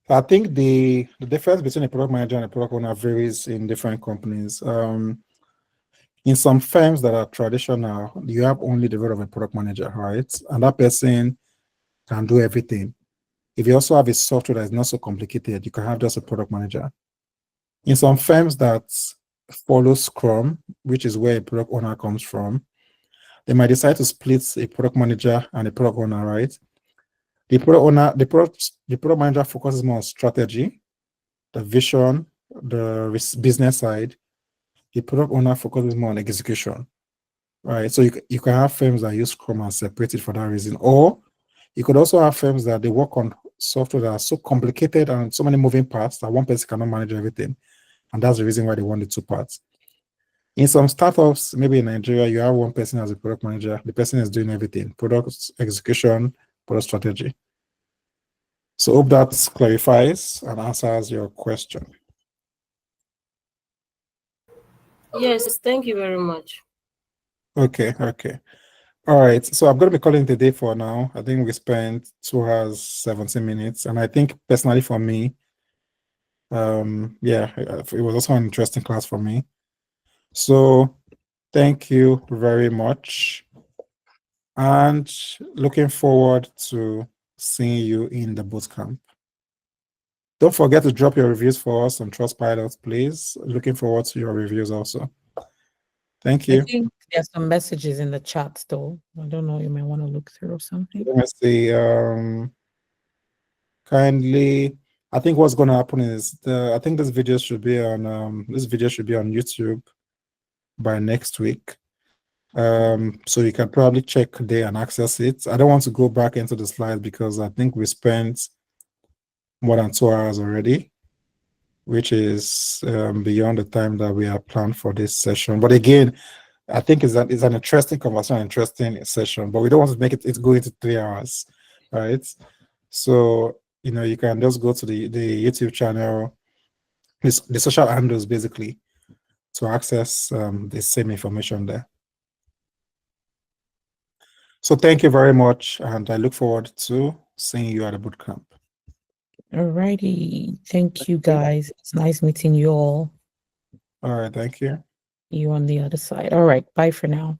I think the difference between a product manager and a product owner varies in different companies. In some firms that are traditional, you have only the role of a product manager, right? And that person can do everything. If you also have a software that is not so complicated, you can have just a product manager. In some firms that follow Scrum, which is where a product owner comes from, they might decide to split a product manager and a product owner, right? The product manager focuses more on strategy, the vision, the business side. The product owner focuses more on execution, right? So you can have firms that use Scrum and separate it for that reason. Or you could also have firms that they work on software that are so complicated and so many moving parts that one person cannot manage everything. And that's the reason why they want the two parts. In some startups, maybe in Nigeria, you have one person as a product manager. The person is doing everything: product execution, product strategy. So hope that clarifies and answers your question. Yes, thank you very much. Okay. All right. So I'm going to be calling it a day for now. I think we spent 2 hours, 17 minutes. And I think personally for me, it was also an interesting class for me. So thank you very much. And looking forward to seeing you in the bootcamp. Don't forget to drop your reviews for us on Trustpilot, please. Looking forward to your reviews also. Thank you. I think there's some messages in the chat though. I don't know, you might want to look through something. Let me see. Kindly, I think what's going to happen is I think this video should be on YouTube by next week. So you can probably check there and access it. I don't want to go back into the slides because I think we spent more than 2 hours already, which is beyond the time that we have planned for this session. But again, I think it's an interesting conversation, interesting session, but we don't want to make it go into 3 hours, right? So, you can just go to the YouTube channel, the social handles basically, to access the same information there. So thank you very much, and I look forward to seeing you at the bootcamp. Alrighty. Thank you guys. It's nice meeting you all. All right, thank you. You on the other side. All right, bye for now.